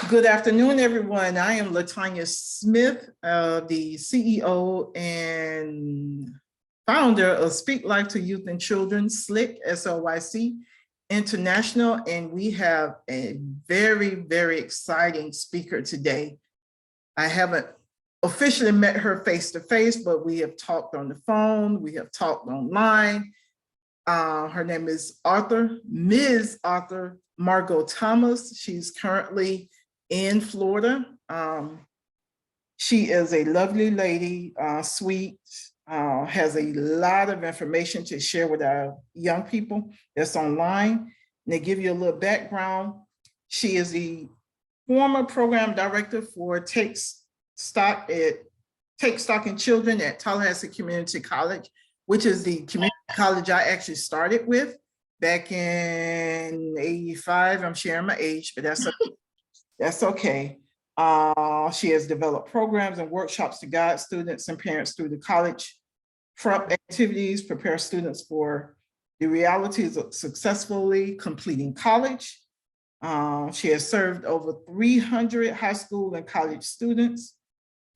Good afternoon, everyone. I am Latanya Smith, the CEO and founder of Speak Life to Youth and Children, SLYC, SLYC International, and we have a very exciting speaker today. I haven't officially met her face to face, but we have talked on the phone, we have talked online. Her name is Ms. Author Margo Thomas. She's currently in Florida. She is a lovely lady, sweet, has a lot of information to share with our young people that's online. And they give you a little background. She is the former program director for Take Stock in Children at Tallahassee Community College, which is the community college I actually started with back in '85. I'm sharing my age, but that's okay. She has developed programs and workshops to guide students and parents through the college prep activities, prepare students for the realities of successfully completing college. She has served over 300 high school and college students,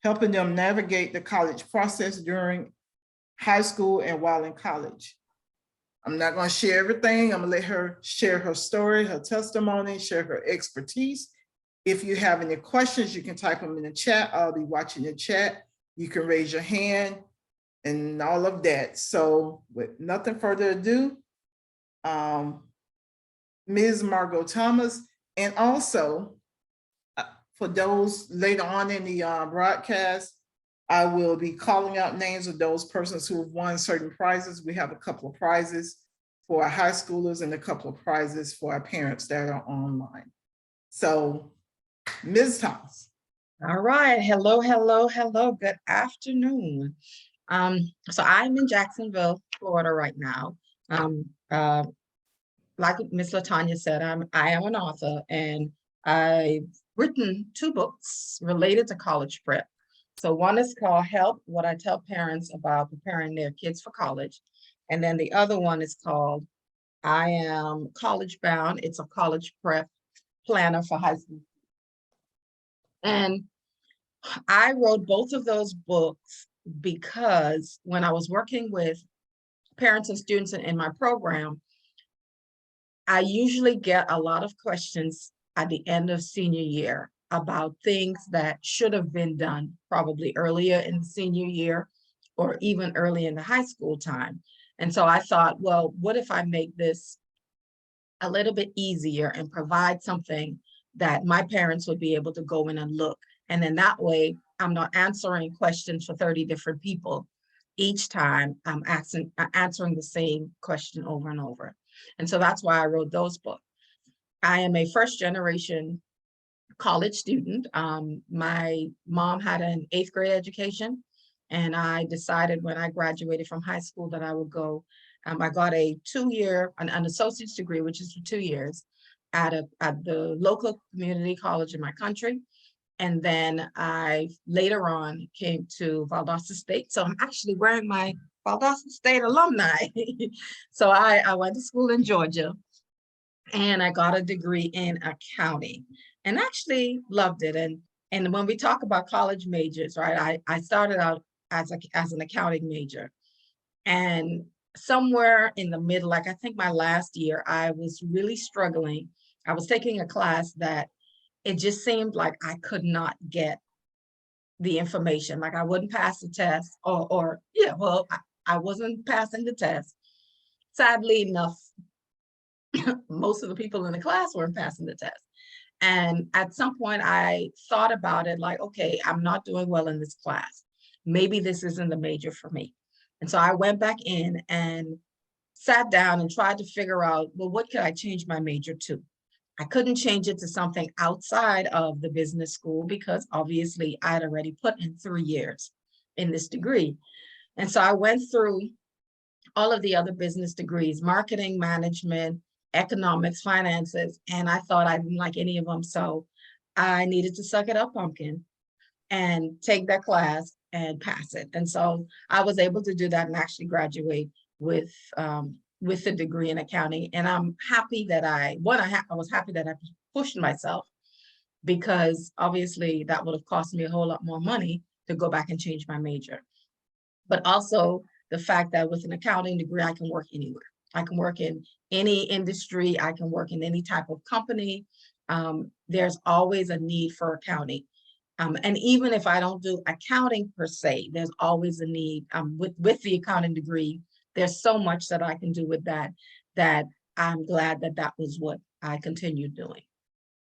helping them navigate the college process during high school and while in college. I'm not going to share everything. I'm going to let her share her story, her testimony, share her expertise. If you have any questions, you can type them in the chat. I'll be watching the chat. You can raise your hand and all of that. So with nothing further ado, Ms. Margo Thomas, and also for those later on in the broadcast, I will be calling out names of those persons who have won certain prizes. We have a couple of prizes for our high schoolers and a couple of prizes for our parents that are online. So, Ms. Thomas. All right. Hello. Good afternoon. So I'm in Jacksonville, Florida right now. Like Ms. Latanya said, I am an author, and I've written 2 books related to college prep. So one is called Help, What I Tell Parents About Preparing Their Kids for College. And then the other one is called I Am College Bound. It's a college prep planner for high school. And I wrote both of those books because when I was working with parents and students in my program, I usually get a lot of questions at the end of senior year about things that should have been done probably earlier in the senior year or even early in the high school time. And so I thought, well, what if I make this a little bit easier and provide something that my parents would be able to go in and look. And then that way, I'm not answering questions for 30 different people. Each time I'm answering the same question over and over. And so that's why I wrote those books. I am a first generation college student. My mom had an 8th grade education, and I decided when I graduated from high school that I would go. I got a 2-year, an associate's degree, which is for 2 years, at the local community college in my country. And then I later on came to Valdosta State. So I'm actually wearing my Valdosta State alumni. So I went to school in Georgia, and I got a degree in accounting and actually loved it. And when we talk about college majors, right, I started out as an accounting major. And somewhere in the middle, like I think my last year, I was really struggling. I was taking a class that it just seemed like I could not get the information. Like I wouldn't pass the test I wasn't passing the test. Sadly enough, most of the people in the class weren't passing the test. And at some point I thought about it like, okay, I'm not doing well in this class. Maybe this isn't the major for me. And so I went back in and sat down and tried to figure out, well, what could I change my major to? I couldn't change it to something outside of the business school because obviously I'd already put in 3 years in this degree. And so I went through all of the other business degrees, marketing, management, economics, finances, and I thought I didn't like any of them. So I needed to suck it up, pumpkin, and take that class and pass it. And so I was able to do that and actually graduate with the degree in accounting. And I'm happy that I was happy that I pushed myself because obviously that would have cost me a whole lot more money to go back and change my major. But also the fact that with an accounting degree, I can work anywhere. I can work in any industry. I can work in any type of company. There's always a need for accounting. And even if I don't do accounting per se, there's always a need with the accounting degree. There's so much that I can do with that, that I'm glad that that was what I continued doing.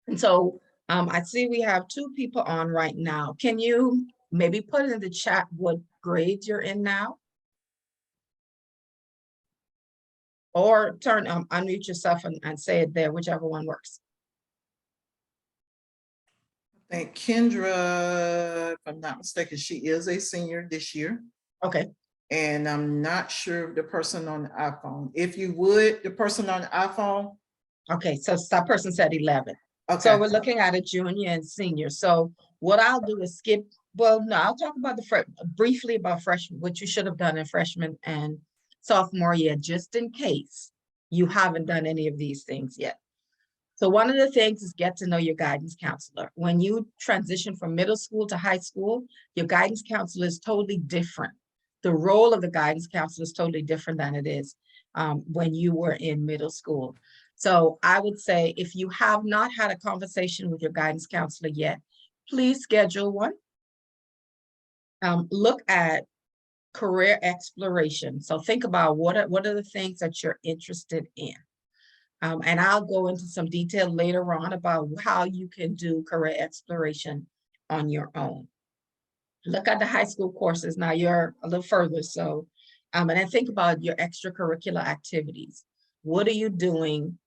And so I see we have 2 people on right now. Can you maybe put in the chat what grade you're in now? Or turn unmute yourself and say it there, whichever one works. I think Kendra, if I'm not mistaken, she is a senior this year. Okay. And I'm not sure of the person on the iPhone. If you would, the person on the iPhone. Okay, so that person said 11. Okay. So we're looking at a junior and senior. So what I'll do is skip, well, no, I'll talk about briefly about freshman, what you should have done in freshman and sophomore year, just in case you haven't done any of these things yet. So one of the things is get to know your guidance counselor. When you transition from middle school to high school, your guidance counselor is totally different. The role of the guidance counselor is totally different than it is when you were in middle school. So I would say if you have not had a conversation with your guidance counselor yet, please schedule one. Look at career exploration. So think about what are the things that you're interested in. And I'll go into some detail later on about how you can do career exploration on your own. Look at the high school courses. Now you're a little further. So, and then think about your extracurricular activities. What are you doing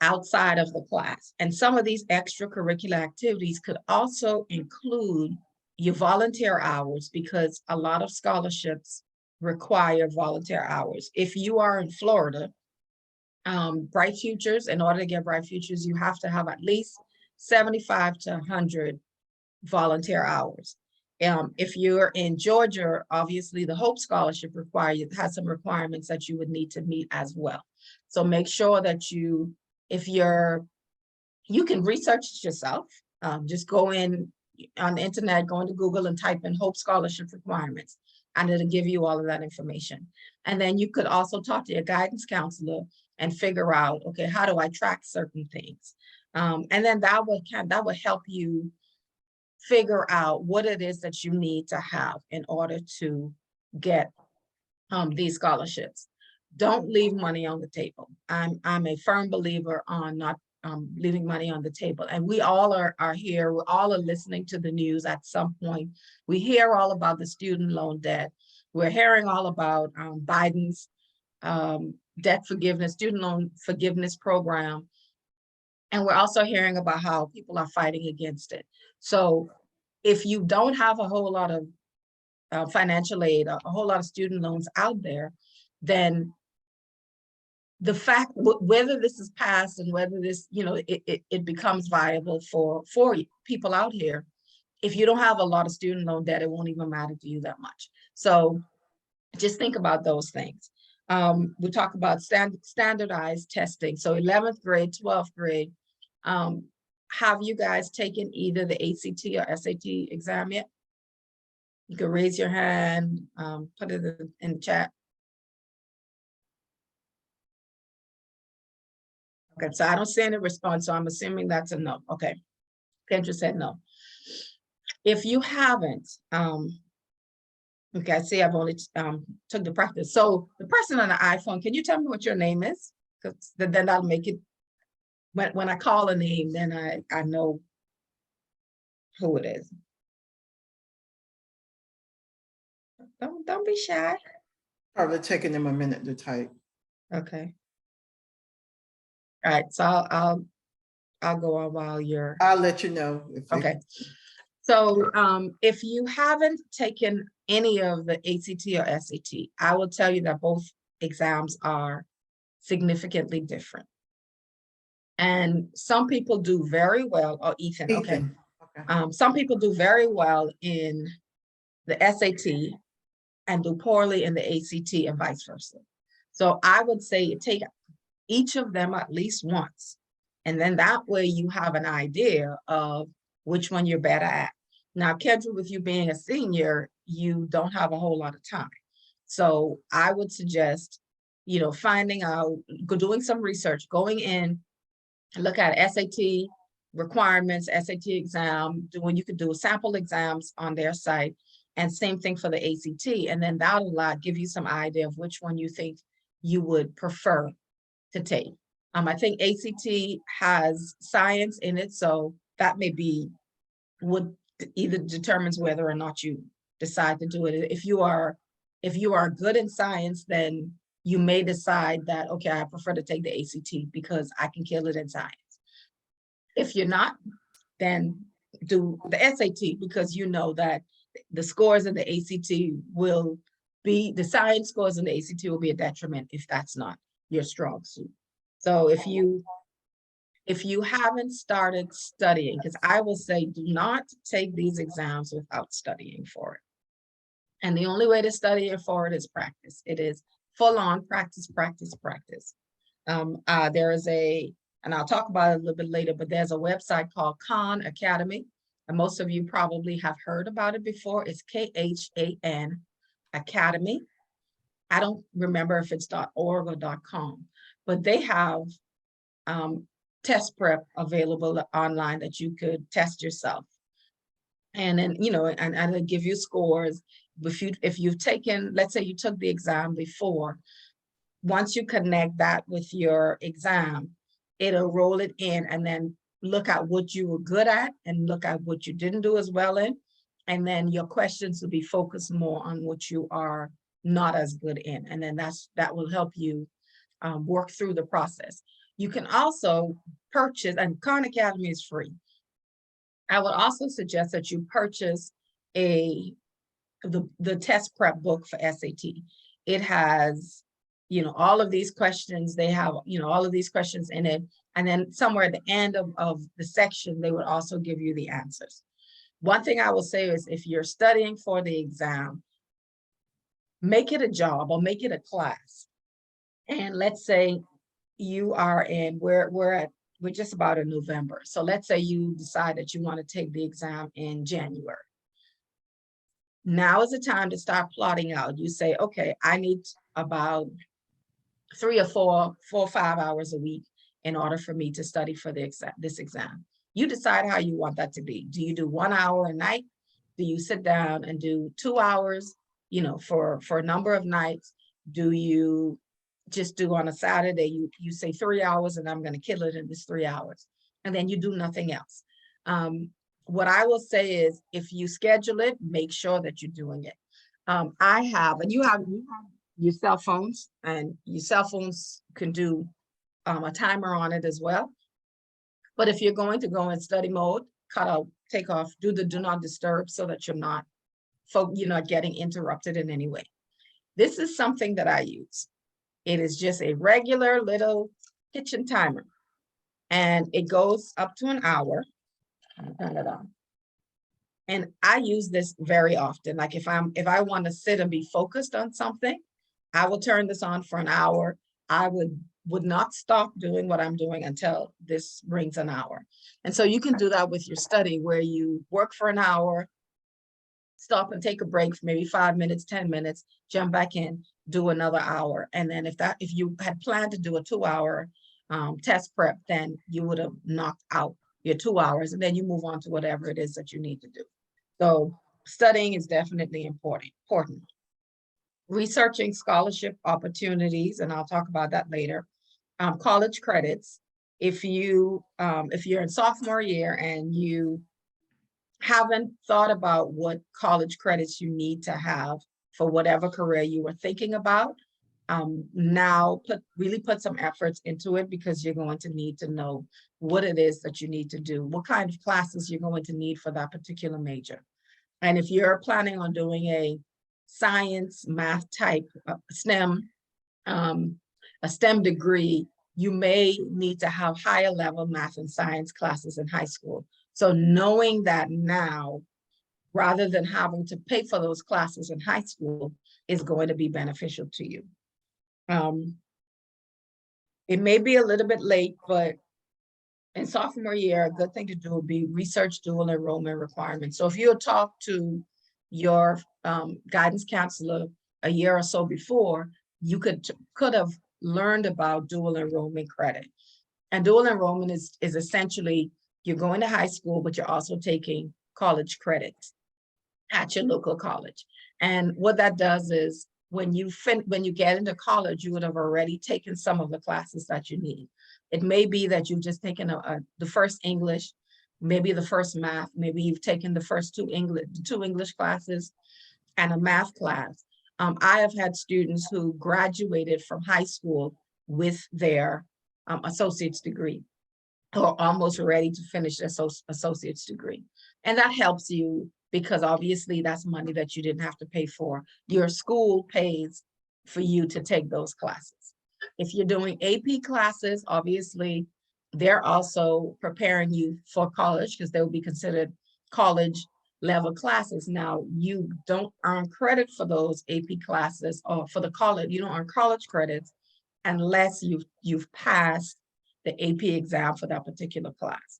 outside of the class? And some of these extracurricular activities could also include your volunteer hours, because a lot of scholarships require volunteer hours. If you are in Florida, Bright Futures, in order to get Bright Futures, you have to have at least 75 to 100 volunteer hours. If you're in Georgia, obviously the Hope Scholarship has some requirements that you would need to meet as well. So make sure that you can research it yourself. Just go in on the internet, go into Google and type in Hope Scholarship requirements, and it'll give you all of that information. And then you could also talk to your guidance counselor and figure out, okay, how do I track certain things? And then that would help you figure out what it is that you need to have in order to get these scholarships. Don't leave money on the table. I'm a firm believer on not leaving money on the table. And we all are here. We all are listening to the news at some point. We hear all about the student loan debt. We're hearing all about Biden's debt forgiveness, student loan forgiveness program. And we're also hearing about how people are fighting against it. So if you don't have a whole lot of financial aid, a whole lot of student loans out there, then the fact whether this is passed and whether this, it becomes viable for people out here, if you don't have a lot of student loan debt, it won't even matter to you that much. So just think about those things. We talk about standardized testing. So 11th grade, 12th grade, have you guys taken either the ACT or SAT exam yet? You can raise your hand, put it in the chat. Okay, so I don't see any response, so I'm assuming that's a no. Okay, Kendra said no. If you haven't, okay, I see I've only took the practice. So the person on the iPhone, can you tell me what your name is? Because then that'll make it, when I call a name, then I know who it is. Don't be shy. Probably taking them a minute to type. Okay. All right, so I'll go on while you're. I'll let you know. Okay. So if you haven't taken any of the ACT or SAT, I will tell you that both exams are significantly different. And some people do very well, or Ethan, okay. Some people do very well in the SAT and do poorly in the ACT and vice versa. So I would say take each of them at least once And then that way you have an idea of which one you're better at. Now, Kendra, with you being a senior, you don't have a whole lot of time. So I would suggest, finding out, doing some research, going in, look at SAT requirements, SAT exam, when you could do sample exams on their site, and same thing for the ACT. And then that'll give you some idea of which one you think you would prefer to take. I think ACT has science in it, so that may be what either determines whether or not you decide to do it. If you are good in science, then you may decide that, okay, I prefer to take the ACT because I can kill it in science. If you're not, then do the SAT, because you know that the scores in the ACT will be, the science scores in the ACT will be a detriment if that's not your strong suit. So if you haven't started studying, because I will say, do not take these exams without studying for it. And the only way to study for it is practice. It is full on practice, practice, practice. There is and I'll talk about it a little bit later, but there's a website called Khan Academy. And most of you probably have heard about it before. It's KHAN Academy. I don't remember if it's .org or .com, but they have test prep available online that you could test yourself. And then, and they give you scores. If you've taken, let's say you took the exam before, once you connect that with your exam, it'll roll it in and then look at what you were good at and look at what you didn't do as well in. And then your questions will be focused more on what you are not as good in. And then that will help you work through the process. You can also purchase, and Khan Academy is free. I would also suggest that you purchase the test prep book for SAT. It has, all of these questions. They have, all of these questions in it. And then somewhere at the end of the section, they would also give you the answers. One thing I will say is, if you're studying for the exam, make it a job or make it a class. And let's say you are in, we're just about in November. So let's say you decide that you want to take the exam in January. Now is the time to start plotting out. You say, okay, I need about 3 or 5 hours a week in order for me to study for this exam. You decide how you want that to be. Do you do 1 hour a night? Do you sit down and do 2 hours, for a number of nights? Do you just do on a Saturday, you say 3 hours and I'm going to kill it in this 3 hours, and then you do nothing else? What I will say is, if you schedule it, make sure that you're doing it. You have your cell phones, and your cell phones can do a timer on it as well. But if you're going to go in study mode, cut out, take off, do the do not disturb so that you're not getting interrupted in any way. This is something that I use. It is just a regular little kitchen timer, and it goes up to an hour. I'll turn it on. And I use this very often. Like if I want to sit and be focused on something, I will turn this on for an hour. I would not stop doing what I'm doing until this rings an hour. And so you can do that with your study, where you work for an hour, stop and take a break for maybe 5 minutes, 10 minutes, jump back in, do another hour. And then if you had planned to do a 2-hour test prep, then you would have knocked out your 2 hours, and then you move on to whatever it is that you need to do. So studying is definitely important. Researching scholarship opportunities, and I'll talk about that later. College credits. If you're in sophomore year and you haven't thought about what college credits you need to have for whatever career you were thinking about, now really put some efforts into it, because you're going to need to know what it is that you need to do, what kind of classes you're going to need for that particular major. And if you're planning on doing a science, math type, STEM, a STEM degree, you may need to have higher level math and science classes in high school. So knowing that now, rather than having to pay for those classes in high school, is going to be beneficial to you. It may be a little bit late, but in sophomore year, a good thing to do would be research dual enrollment requirements. So if you talk to your guidance counselor a year or so before, you could have learned about dual enrollment credit. And dual enrollment is essentially you're going to high school, but you're also taking college credits at your local college. And what that does is when you get into college, you would have already taken some of the classes that you need. It may be that you've just taken the first English, maybe the first math, maybe you've taken the first two English classes and a math class. I have had students who graduated from high school with their associate's degree, or almost ready to finish their associate's degree. And that helps you because obviously that's money that you didn't have to pay for. Your school pays for you to take those classes. If you're doing AP classes, obviously they're also preparing you for college because they will be considered college level classes. Now, you don't earn credit for those AP classes or for the college. You don't earn college credits unless you've passed the AP exam for that particular class.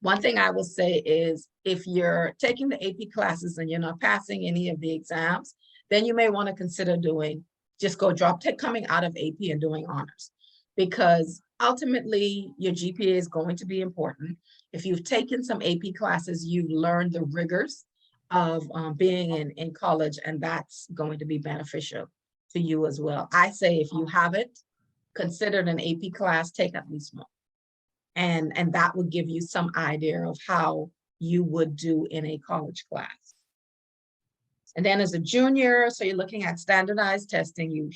One thing I will say is if you're taking the AP classes and you're not passing any of the exams, then you may want to consider coming out of AP and doing honors, because ultimately your GPA is going to be important. If you've taken some AP classes, you've learned the rigors of being in college, and that's going to be beneficial to you as well. I say if you haven't considered an AP class, take at least one. And that would give you some idea of how you would do in a college class. And then as a junior, so you're looking at standardized testing,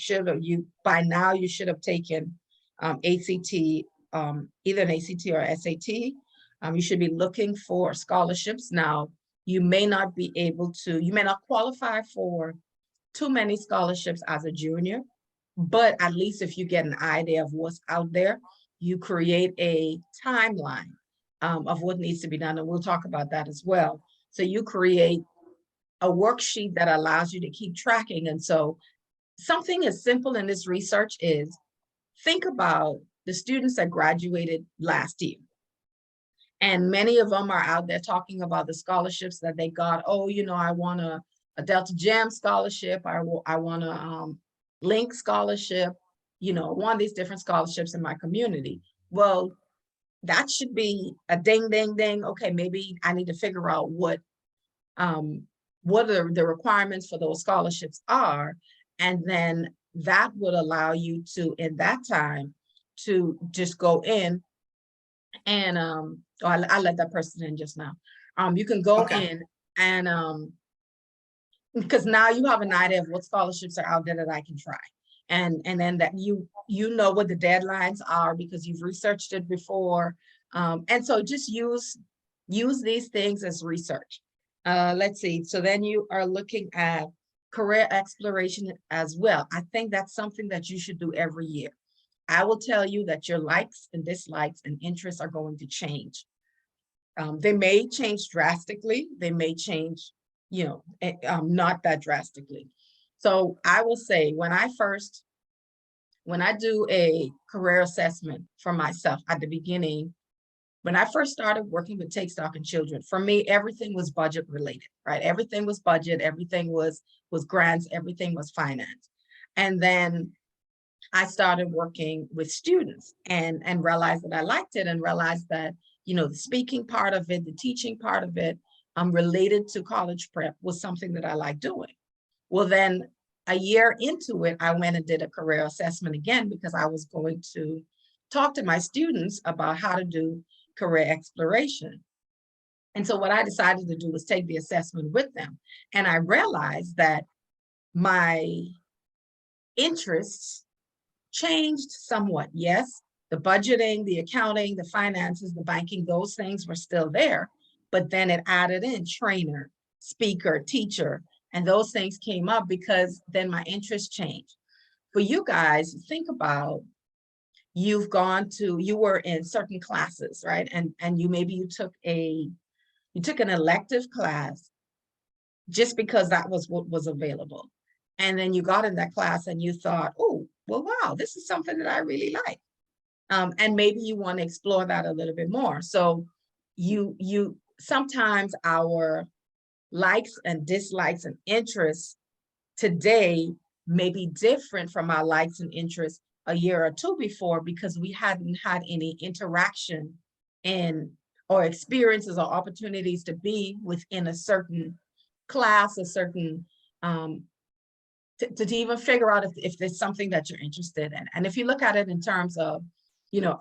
by now you should have taken ACT, either an ACT or SAT. You should be looking for scholarships. Now, you may not qualify for too many scholarships as a junior, but at least if you get an idea of what's out there, you create a timeline of what needs to be done. And we'll talk about that as well. So you create a worksheet that allows you to keep tracking. And so something as simple in this research is think about the students that graduated last year. And many of them are out there talking about the scholarships that they got. Oh, I want a Delta Jam scholarship. I want a Link scholarship. One of these different scholarships in my community. Well, that should be a ding, ding, ding. Okay, maybe I need to figure out what the requirements for those scholarships are. And then that would allow you to, in that time, to just go in and I let that person in just now. You can go in and because now you have an idea of what scholarships are out there that I can try. And then that you know what the deadlines are because you've researched it before. And so just use these things as research. Let's see. So then you are looking at career exploration as well. I think that's something that you should do every year. I will tell you that your likes and dislikes and interests are going to change. They may change drastically. They may change, not that drastically. So I will say when I do a career assessment for myself at the beginning, when I first started working with Take Stock in Children, for me, everything was budget related, right? Everything was budget, everything was grants, everything was finance. And then I started working with students and realized that I liked it and realized that, the speaking part of it, the teaching part of it, related to college prep was something that I liked doing. Well, then a year into it, I went and did a career assessment again because I was going to talk to my students about how to do career exploration. And so what I decided to do was take the assessment with them. And I realized that my interests changed somewhat. Yes, the budgeting, the accounting, the finances, the banking, those things were still there. But then it added in trainer, speaker, teacher, and those things came up because then my interests changed. For you guys, think about you were in certain classes, right? And you took an elective class just because that was what was available. And then you got in that class and you thought, oh, well, wow, this is something that I really like. And maybe you want to explore that a little bit more. So you sometimes our likes and dislikes and interests today may be different from our likes and interests a year or two before, because we hadn't had any interaction in or experiences or opportunities to be within a certain class, a certain to even figure out if there's something that you're interested in. And if you look at it in terms of, you know,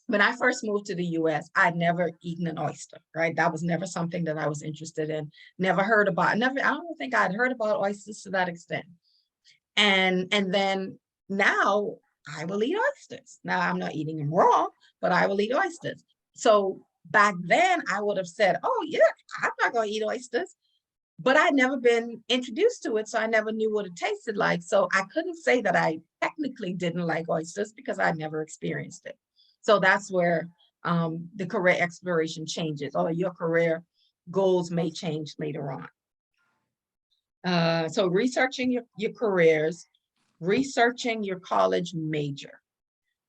when I first moved to the US, I'd never eaten an oyster, right? That was never something that I was interested in, never heard about, I don't think I'd heard about oysters to that extent. And then now I will eat oysters. Now I'm not eating them raw, but I will eat oysters. So back then I would have said, oh yeah, I'm not gonna eat oysters, but I'd never been introduced to it. So I never knew what it tasted like. So I couldn't say that I technically didn't like oysters because I'd never experienced it. So that's where the career exploration changes, or your career goals may change later on. So researching your careers, researching your college major,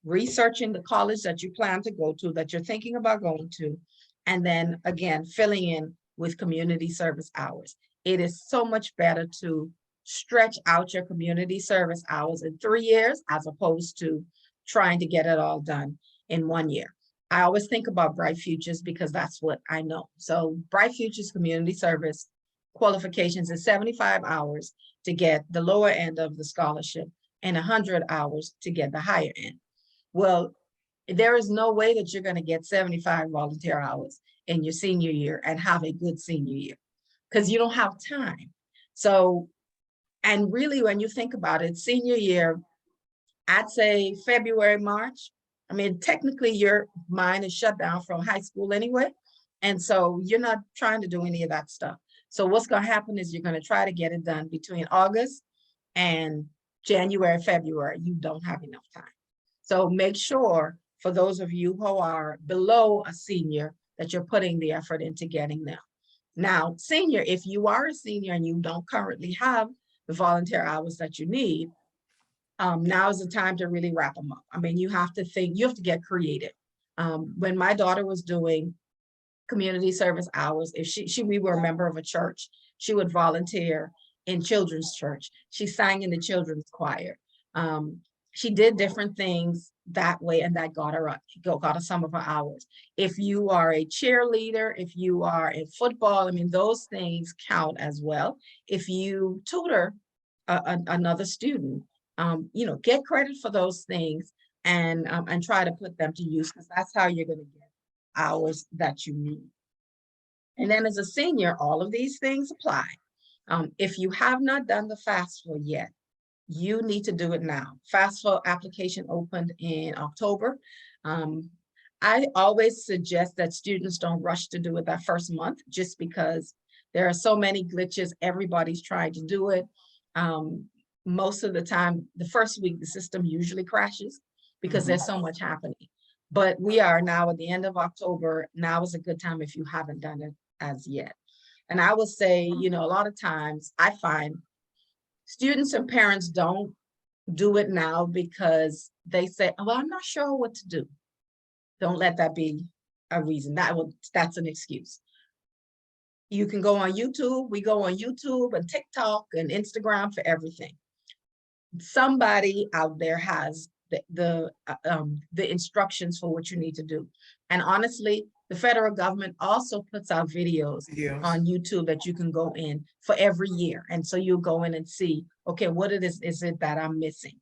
researching the college that you plan to go to, that you're thinking about going to, and then again, filling in with community service hours. It is so much better to stretch out your community service hours in 3 years as opposed to trying to get it all done in 1 year. I always think about Bright Futures because that's what I know. So Bright Futures community service qualifications is 75 hours to get the lower end of the scholarship and 100 hours to get the higher end. Well, there is no way that you're going to get 75 volunteer hours in your senior year and have a good senior year because you don't have time. So, and really when you think about it, senior year, I'd say February, March. I mean, technically your mind is shut down from high school anyway. And so you're not trying to do any of that stuff. So what's going to happen is you're going to try to get it done between August and January, February. You don't have enough time. So make sure for those of you who are below a senior that you're putting the effort into getting them. Now, senior, if you are a senior and you don't currently have the volunteer hours that you need, now is the time to really wrap them up. I mean, you have to think, you have to get creative. When my daughter was doing community service hours, if we were a member of a church, she would volunteer in children's church. She sang in the children's choir. She did different things that way, and that got her some of her hours. If you are a cheerleader, if you are in football, I mean, those things count as well. If you tutor another student, you know, get credit for those things and try to put them to use, because that's how you're going to get hours that you need. And then as a senior, all of these things apply. If you have not done the FAFSA yet, you need to do it now. FAFSA application opened in October. I always suggest that students don't rush to do it that first month, just because there are so many glitches. Everybody's trying to do it. Most of the time, the first week, the system usually crashes because there's so much happening. But we are now at the end of October. Now is a good time if you haven't done it as yet. And I would say, you know, a lot of times I find students and parents don't do it now because they say, well, I'm not sure what to do. Don't let that be a reason. That's an excuse. You can go on YouTube. We go on YouTube and TikTok and Instagram for everything. Somebody out there has the instructions for what you need to do. And honestly, the federal government also puts out videos on YouTube that you can go in for every year. And so you'll go in and see, okay, what is it that I'm missing?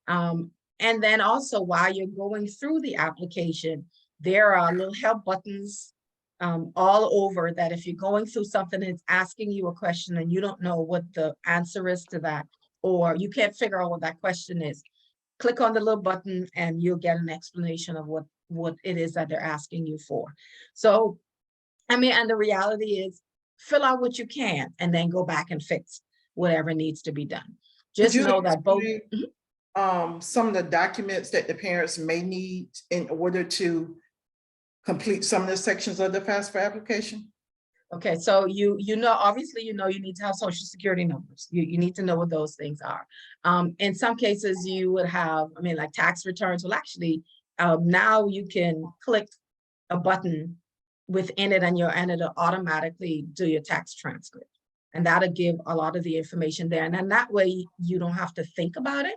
And then also while you're going through the application, there are little help buttons all over that if you're going through something and it's asking you a question and you don't know what the answer is to that, or you can't figure out what that question is, click on the little button and you'll get an explanation of what it is that they're asking you for. So, I mean, and the reality is fill out what you can and then go back and fix whatever needs to be done. Just know that both. Some of the documents that the parents may need in order to complete some of the sections of the FAFSA application? Okay, so you know, obviously, you know, you need to have social security numbers. You need to know what those things are. In some cases, you would have, I mean, like tax returns. Well, actually, now you can click a button within it and it'll automatically do your tax transcript. And that'll give a lot of the information there. And then that way you don't have to think about it.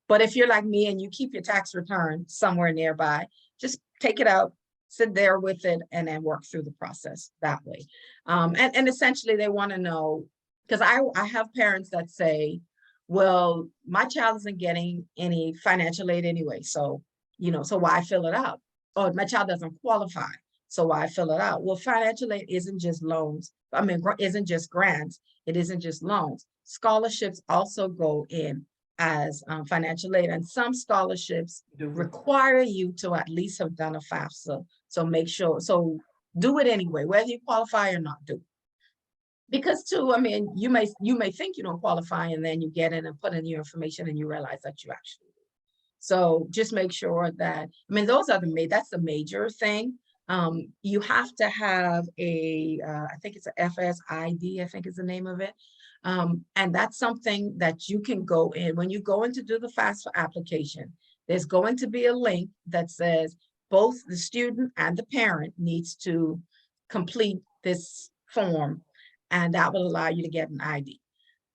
But if you're like me and you keep your tax return somewhere nearby, just take it out, sit there with it, and then work through the process that way. And essentially they want to know, because I have parents that say, well, my child isn't getting any financial aid anyway. So, you know, so why fill it out? Or my child doesn't qualify. So why fill it out? Well, financial aid isn't just loans. I mean, isn't just grants. It isn't just loans. Scholarships also go in as financial aid, and some scholarships require you to at least have done a FAFSA. So make sure, so do it anyway, whether you qualify or not, do it. Because too, I mean, you may think you don't qualify, and then you get in and put in your information and you realize that you actually do. So just make sure that, I mean, that's the major thing. You have to have I think it's a FSID, I think is the name of it. And that's something that you can go in, when you go in to do the FAFSA application, there's going to be a link that says both the student and the parent needs to complete this form, and that will allow you to get an ID.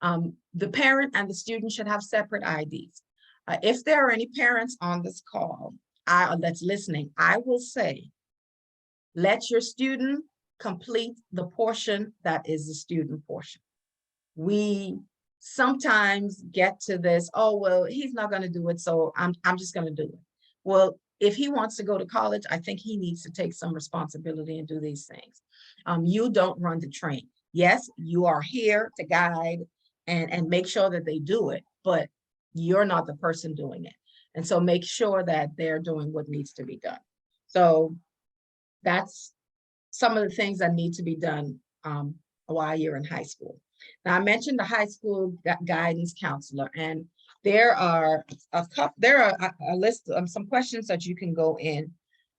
The parent and the student should have separate IDs. If there are any parents on this call that's listening, I will say, let your student complete the portion that is the student portion. We sometimes get to this, oh, well, he's not going to do it, so I'm just going to do it. Well, if he wants to go to college, I think he needs to take some responsibility and do these things. You don't run the train. Yes, you are here to guide and make sure that they do it, but you're not the person doing it. And so make sure that they're doing what needs to be done. So that's some of the things that need to be done while you're in high school. Now, I mentioned the high school guidance counselor, and there are a list of some questions that you can go in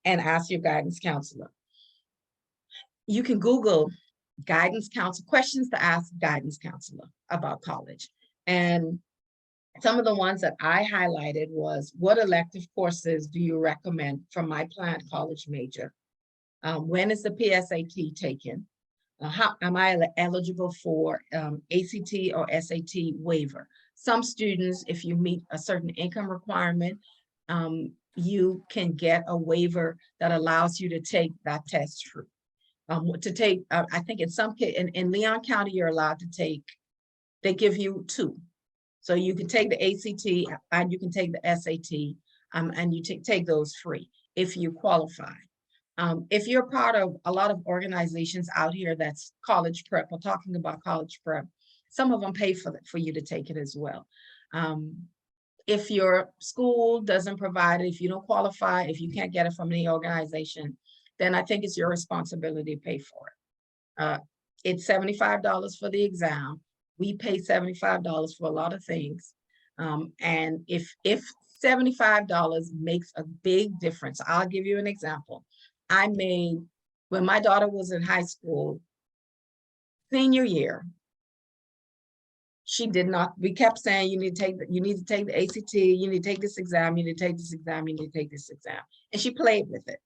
and ask your guidance counselor. You can Google guidance counselor, questions to ask guidance counselor about college. And some of the ones that I highlighted was, what elective courses do you recommend for my planned college major? When is the PSAT taken? How am I eligible for ACT or SAT waiver? Some students, if you meet a certain income requirement, you can get a waiver that allows you to take that test free. I think in some case, in Leon County, you're allowed to take, they give you 2. So you can take the ACT and you can take the SAT, and you take those free if you qualify. If you're part of a lot of organizations out here that's college prep, or talking about college prep, some of them pay for you to take it as well. If your school doesn't provide it, if you don't qualify, if you can't get it from any organization, then I think it's your responsibility to pay for it. It's $75 for the exam. We pay $75 for a lot of things. And if $75 makes a big difference, I'll give you an example. When my daughter was in high school, senior year, she did not, we kept saying, you need to take the ACT, you need to take this exam, you need to take this exam, you need to take this exam. And she played with it.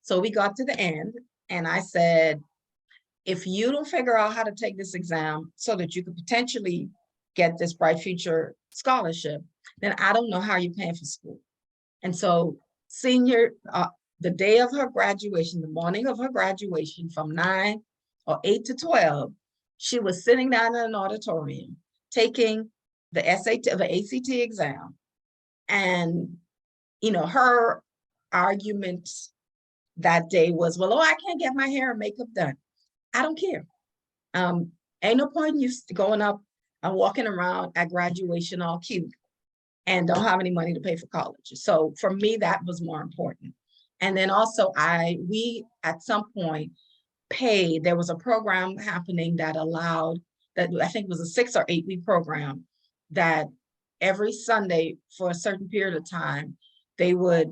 So we got to the end and I said, if you don't figure out how to take this exam so that you could potentially get this Bright Future scholarship, then I don't know how you're paying for school. And so the day of her graduation, the morning of her graduation, from 9 or 8 to 12, she was sitting down in an auditorium taking the ACT exam. And, you know, her argument that day was, well, oh, I can't get my hair and makeup done. I don't care. Ain't no point in you going up and walking around at graduation all cute and don't have any money to pay for college. So for me, that was more important. And then also we at some point there was a program happening that allowed, that I think was a 6 or 8 week program, that every Sunday for a certain period of time, the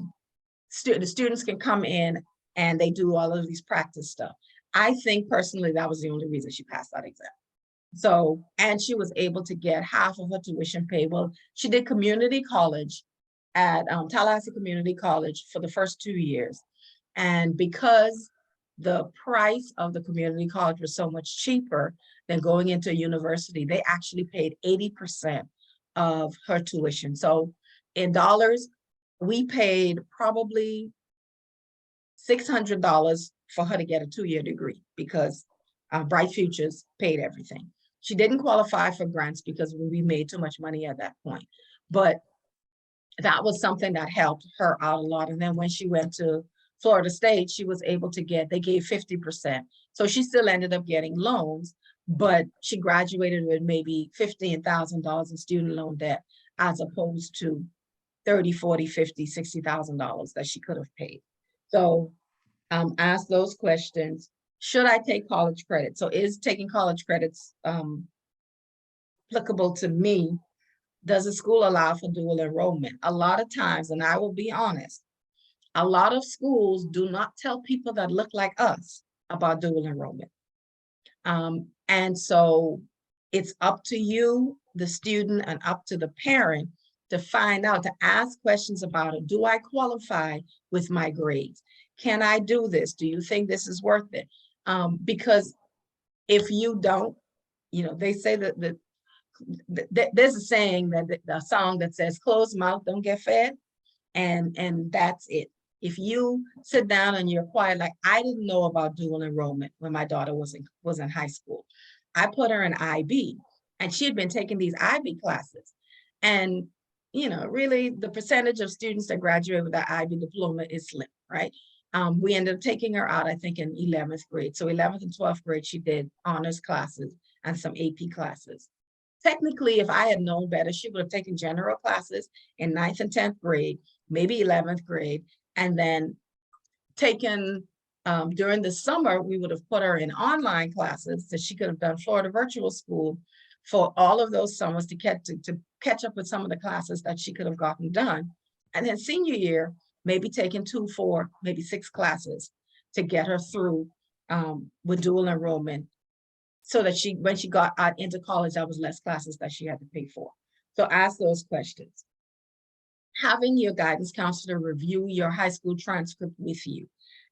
students can come in and they do all of these practice stuff. I think personally that was the only reason she passed that exam. So, and she was able to get half of her tuition paid. Well, she did community college at Tallahassee Community College for the first 2 years. And because the price of the community college was so much cheaper than going into a university, they actually paid 80% of her tuition. So in dollars, we paid probably $600 for her to get a 2-year degree because Bright Futures paid everything. She didn't qualify for grants because we made too much money at that point. But that was something that helped her out a lot. And then when she went to Florida State, she was able to get, they gave 50%. So she still ended up getting loans, but she graduated with maybe $15,000 in student loan debt, as opposed to 30, 40, 50, $60,000 that she could have paid. So ask those questions. Should I take college credit? So is taking college credits applicable to me? Does the school allow for dual enrollment? A lot of times, and I will be honest, a lot of schools do not tell people that look like us about dual enrollment. And so it's up to you, the student, and up to the parent to find out, to ask questions about it. Do I qualify with my grades? Can I do this? Do you think this is worth it? Because if you don't, you know, they say that there's a saying that the song that says closed mouth don't get fed, and that's it. If you sit down and you're quiet, like I didn't know about dual enrollment when my daughter was in high school. I put her in IB, and she had been taking these IB classes, and you know, really the percentage of students that graduate with that IB diploma is slim, right? We ended up taking her out, I think, in 11th grade. So 11th and 12th grade, she did honors classes and some AP classes. Technically, if I had known better, she would have taken general classes in 9th and 10th grade, maybe 11th grade, and then taken during the summer, we would have put her in online classes that she could have done Florida Virtual School for all of those summers to catch up with some of the classes that she could have gotten done. And then senior year, maybe taking 2, 4, maybe 6 classes to get her through with dual enrollment, so that when she got out into college, that was less classes that she had to pay for. So ask those questions. Having your guidance counselor review your high school transcript with you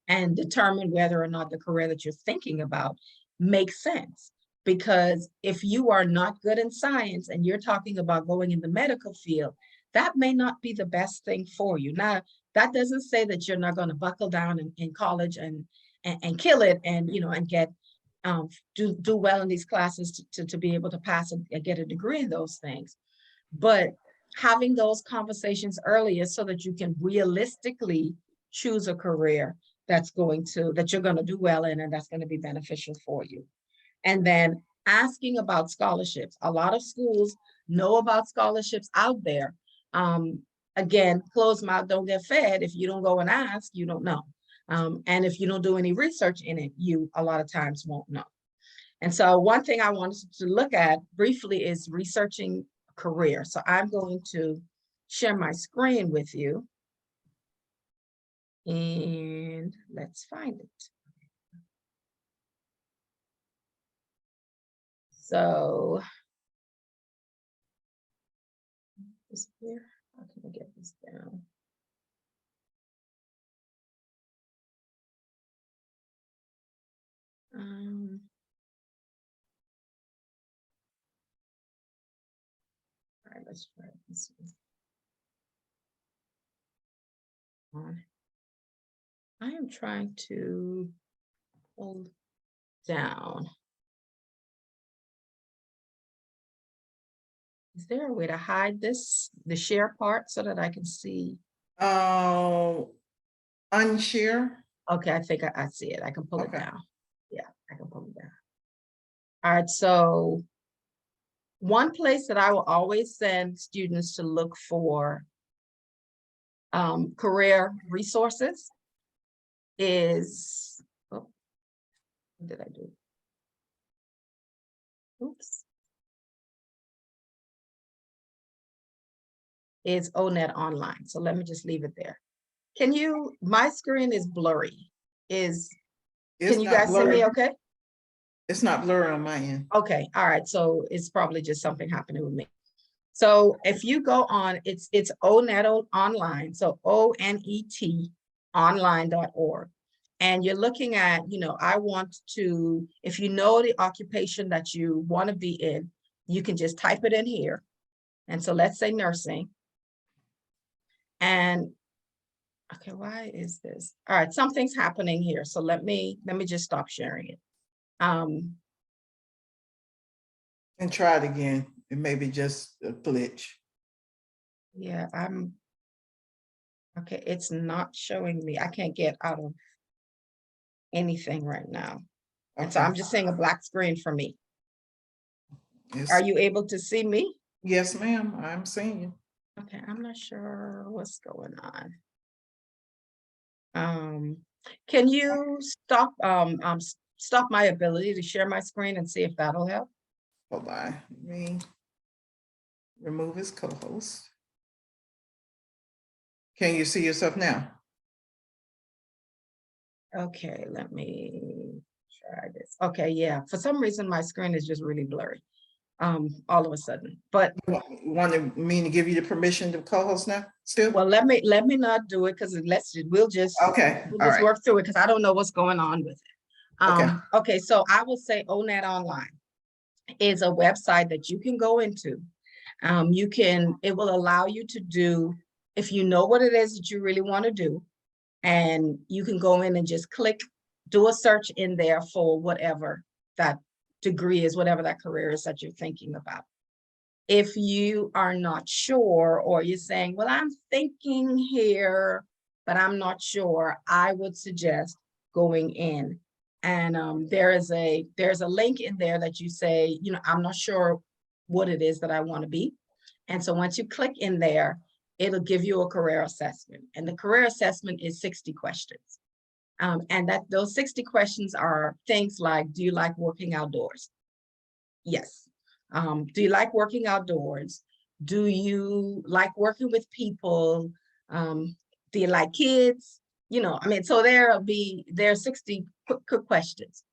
and determine whether or not the career that you're thinking about makes sense. Because if you are not good in science and you're talking about going in the medical field, that may not be the best thing for you. Now, that doesn't say that you're not going to buckle down in college and kill it, and you know, and get do well in these classes to be able to pass and get a degree in those things. But having those conversations earlier so that you can realistically choose a career that you're going to do well in, and that's going to be beneficial for you. And then asking about scholarships. A lot of schools know about scholarships out there. Again, closed mouth don't get fed. If you don't go and ask, you don't know. And if you don't do any research in it, you a lot of times won't know. And so one thing I wanted to look at briefly is researching career. So I'm going to share my screen with you. And let's find it. So this here, how can I get this down? All right, let's try this one. I am trying to pull down. Is there a way to hide this, the share part, so that I can see? Unshare. Okay, I think I see it. I can pull it Okay. down. Yeah, I can pull it down. All right, so one place that I will always send students to look for career resources is, oh, what did I do? Oops. Is ONET Online. So let me just leave it there. Can you, my screen is blurry. It's Can you not guys see me blurry. okay? It's not blurry on my end. Okay, all right, so it's probably just something happening with me. So if you go on, it's ONET online, so ONET online.org. And you're looking at, I want to, if you know the occupation that you want to be in, you can just type it in here. And so let's say nursing. And okay, why is this? All right, something's happening here. So let me just stop sharing it. And try it again. It may be just a glitch. Yeah, okay, it's not showing me. I can't get out of anything right now. And so Okay. I'm just seeing a black screen for me. Yes. Are you able to see me? Yes, ma'am. I'm seeing you. Okay, I'm not sure what's going on. Can you stop my ability to share my screen and see if that'll help? Hold on. Let me remove his co-host. Can you see yourself now? Okay, let me try this. Okay, yeah, for some reason my screen is just really blurry all of a sudden. But Want me to give you the permission to co-host now still? well, let me not do it because we'll just Okay. All right. work through it because I don't know what's going on with it. Okay. Okay, so I will say ONET Online is a website that you can go into. It will allow you to do, if you know what it is that you really want to do, and you can go in and just click, do a search in there for whatever that degree is, whatever that career is that you're thinking about. If you are not sure, or you're saying, well, I'm thinking here, but I'm not sure, I would suggest going in. And there's a link in there that you say, I'm not sure what it is that I want to be. And so once you click in there, it'll give you a career assessment. And the career assessment is 60 questions. And those 60 questions are things like, do you like working outdoors? Yes. Do you like working outdoors? Do you like working with people? Do you like kids? So there are 60 quick questions.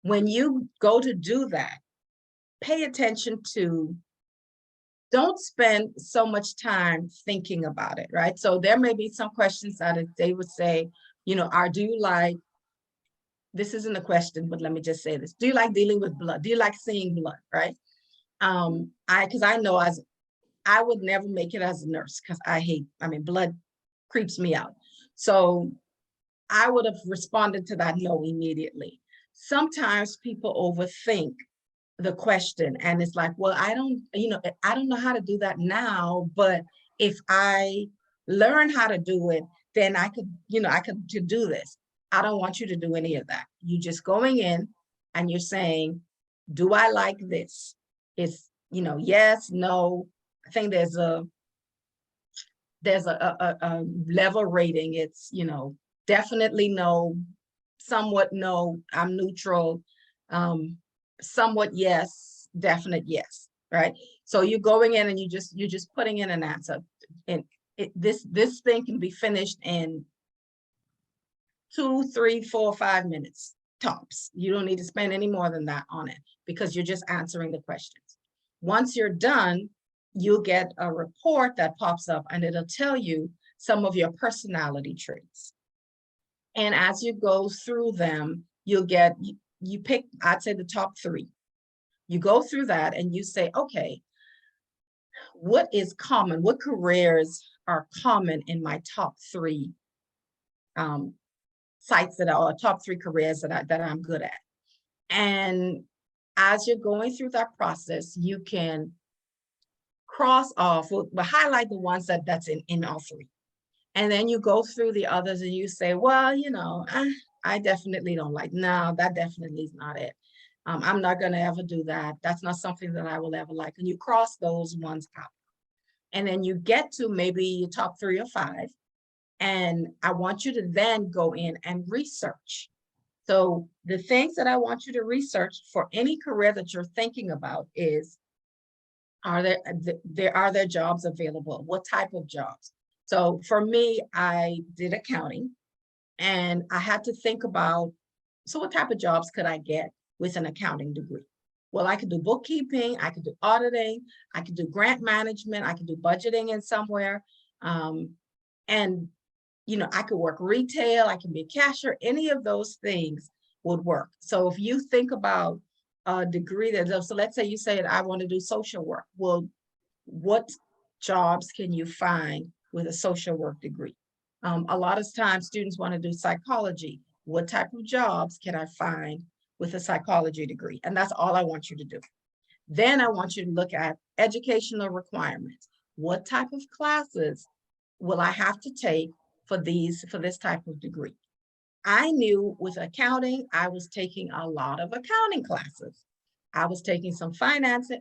When you go to do that, pay attention to, don't spend so much time thinking about it, right? So there may be some questions that they would say, do you like, this isn't a question, but let me just say this. Do you like dealing with blood? Do you like seeing blood, right? Because I know I would never make it as a nurse because blood creeps me out. So I would have responded to that no immediately. Sometimes people overthink the question and it's like, well, I don't know how to do that now, but if I learn how to do it, then I could do this. I don't want you to do any of that. You just going in and you're saying, do I like this? It's, yes, no. I think there's a level rating. It's, definitely no, somewhat no, I'm neutral, somewhat yes, definite yes, right? So you're going in and you're just putting in an answer. And this thing can be finished in 2, 3, 4, 5 minutes tops. You don't need to spend any more than that on it because you're just answering the questions. Once you're done, you'll get a report that pops up and it'll tell you some of your personality traits. And as you go through them, you pick, I'd say the top 3. You go through that and you say, okay, what is common? What careers are common in my top 3 sites that are top 3 careers that I'm good at? And as you're going through that process, you can cross off, we'll highlight the ones that's in all 3. And then you go through the others and you say, well, I definitely don't like, no, that definitely is not it. I'm not going to ever do that. That's not something that I will ever like. And you cross those ones out. And then you get to maybe your top 3 or 5. And I want you to then go in and research. So the things that I want you to research for any career that you're thinking about is, are there jobs available? What type of jobs? So for me, I did accounting and I had to think about so what type of jobs could I get with an accounting degree? Well, I could do bookkeeping, I could do auditing, I could do grant management, I could do budgeting in somewhere. And, I could work retail, I can be a cashier, any of those things would work. So if you think about a degree so let's say you said, I want to do social work. Well, what jobs can you find with a social work degree? A lot of times students want to do psychology. What type of jobs can I find with a psychology degree? And that's all I want you to do. Then I want you to look at educational requirements. What type of classes will I have to take for this type of degree? I knew with accounting, I was taking a lot of accounting classes. I was taking some finance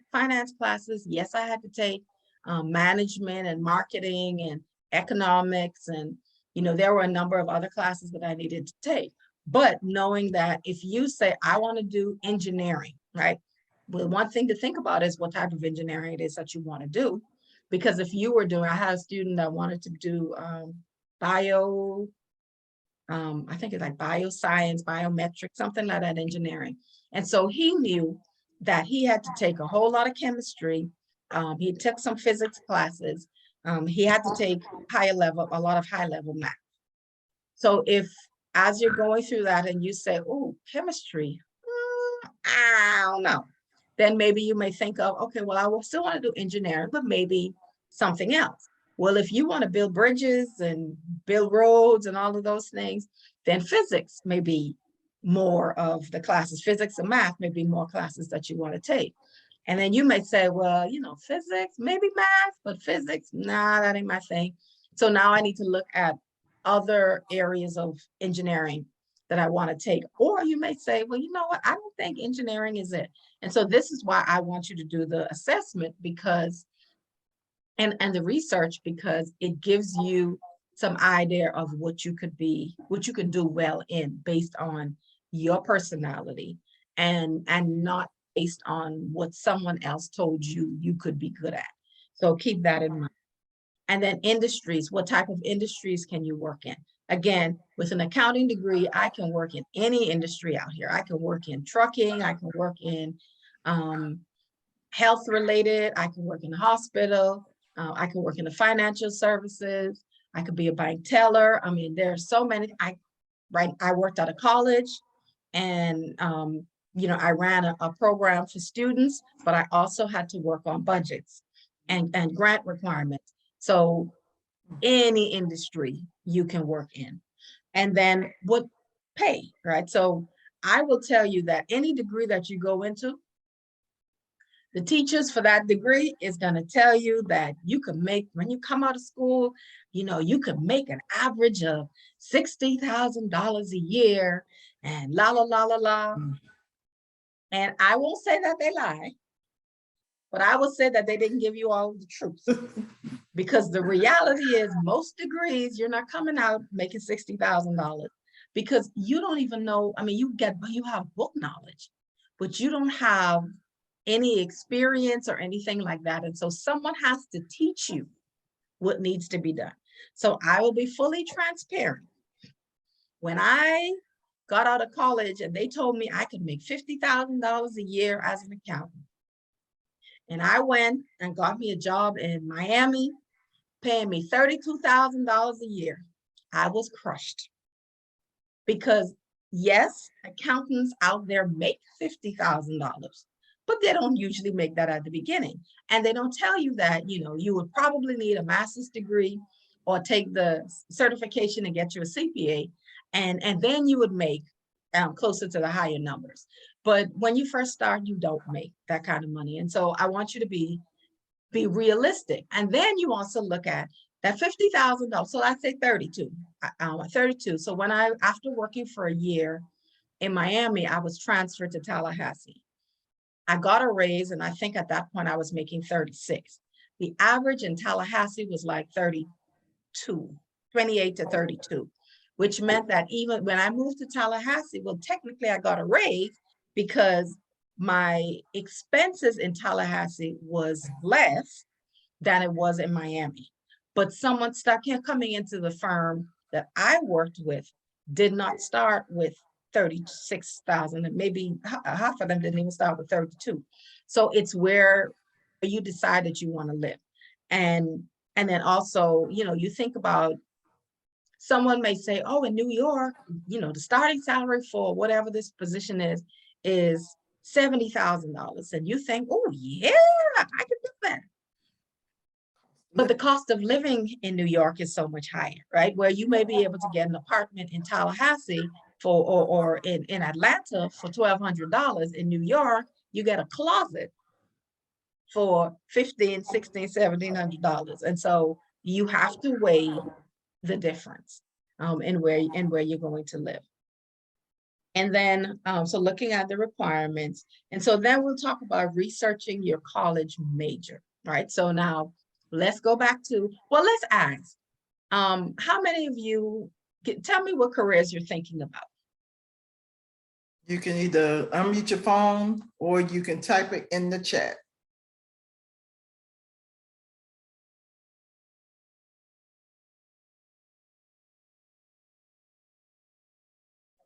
classes. Yes, I had to take management and marketing and economics. And, there were a number of other classes that I needed to take. But knowing that if you say, I want to do engineering, right? Well, one thing to think about is what type of engineering it is that you want to do. Because if you were doing, I had a student that wanted to do I think it's like bioscience, biometrics, something like that, engineering. And so he knew that he had to take a whole lot of chemistry. He took some physics classes. He had to take a lot of high level math. So if, as you're going through that and you say, oh, chemistry, I don't know, then maybe you may think of, okay, well, I will still want to do engineering, but maybe something else. Well, if you want to build bridges and build roads and all of those things, then physics may be more of the classes. Physics and math may be more classes that you want to take. And then you may say, well, physics, maybe math, but physics, nah, that ain't my thing. So now I need to look at other areas of engineering that I want to take. Or you may say, well, you know what? I don't think engineering is it. And so this is why I want you to do the assessment, because and the research, because it gives you some idea of what you could do well in based on your personality and not based on what someone else told you could be good at. So keep that in mind. And then industries, what type of industries can you work in? Again, with an accounting degree, I can work in any industry out here. I can work in trucking, I can work in health related, I can work in the hospital, I can work in the financial services, I could be a bank teller. I mean, there are so many. I worked at a college and I ran a program for students, but I also had to work on budgets and grant requirements. So any industry you can work in. And then what pay, right? So I will tell you that any degree that you go into, the teachers for that degree is going to tell you that you can make, when you come out of school, you could make an average of $60,000 a year and la, la, la, la, la. And I won't say that they lie, but I will say that they didn't give you all the truth. Because the reality is most degrees, you're not coming out making $60,000 because you don't even know. I mean, you have book knowledge, but you don't have any experience or anything like that. And so someone has to teach you what needs to be done. So I will be fully transparent. When I got out of college and they told me I could make $50,000 a year as an accountant, and I went and got me a job in Miami, paying me $32,000 a year, I was crushed. Because yes, accountants out there make $50,000, but they don't usually make that at the beginning. And they don't tell you that, you would probably need a master's degree or take the certification and get you a CPA. And then you would make closer to the higher numbers. But when you first start, you don't make that kind of money. And so I want you to be realistic. And then you also look at that $50,000. So I say 32. So after working for a year in Miami, I was transferred to Tallahassee. I got a raise, and I think at that point I was making 36. The average in Tallahassee was like 32, 28 to 32, which meant that even when I moved to Tallahassee, well, technically I got a raise because my expenses in Tallahassee was less than it was in Miami. But someone coming into the firm that I worked with did not start with 36,000, and maybe half of them didn't even start with 32. So it's where you decide that you want to live. And then also, you think about, someone may say, oh, in New York, the starting salary for whatever this position is $70,000. And you think, oh yeah, I can do that. But the cost of living in New York is so much higher, right? Where you may be able to get an apartment in Tallahassee or in Atlanta for $1,200. In New York, you get a closet for $1,500, $1,600, $1,700. And so you have to weigh the difference in where you're going to live. And then, so looking at the requirements. And so then we'll talk about researching your college major, right? So now let's go back to, well, let's ask, how many of you, tell me what careers you're thinking about. You can either unmute your phone or you can type it in the chat.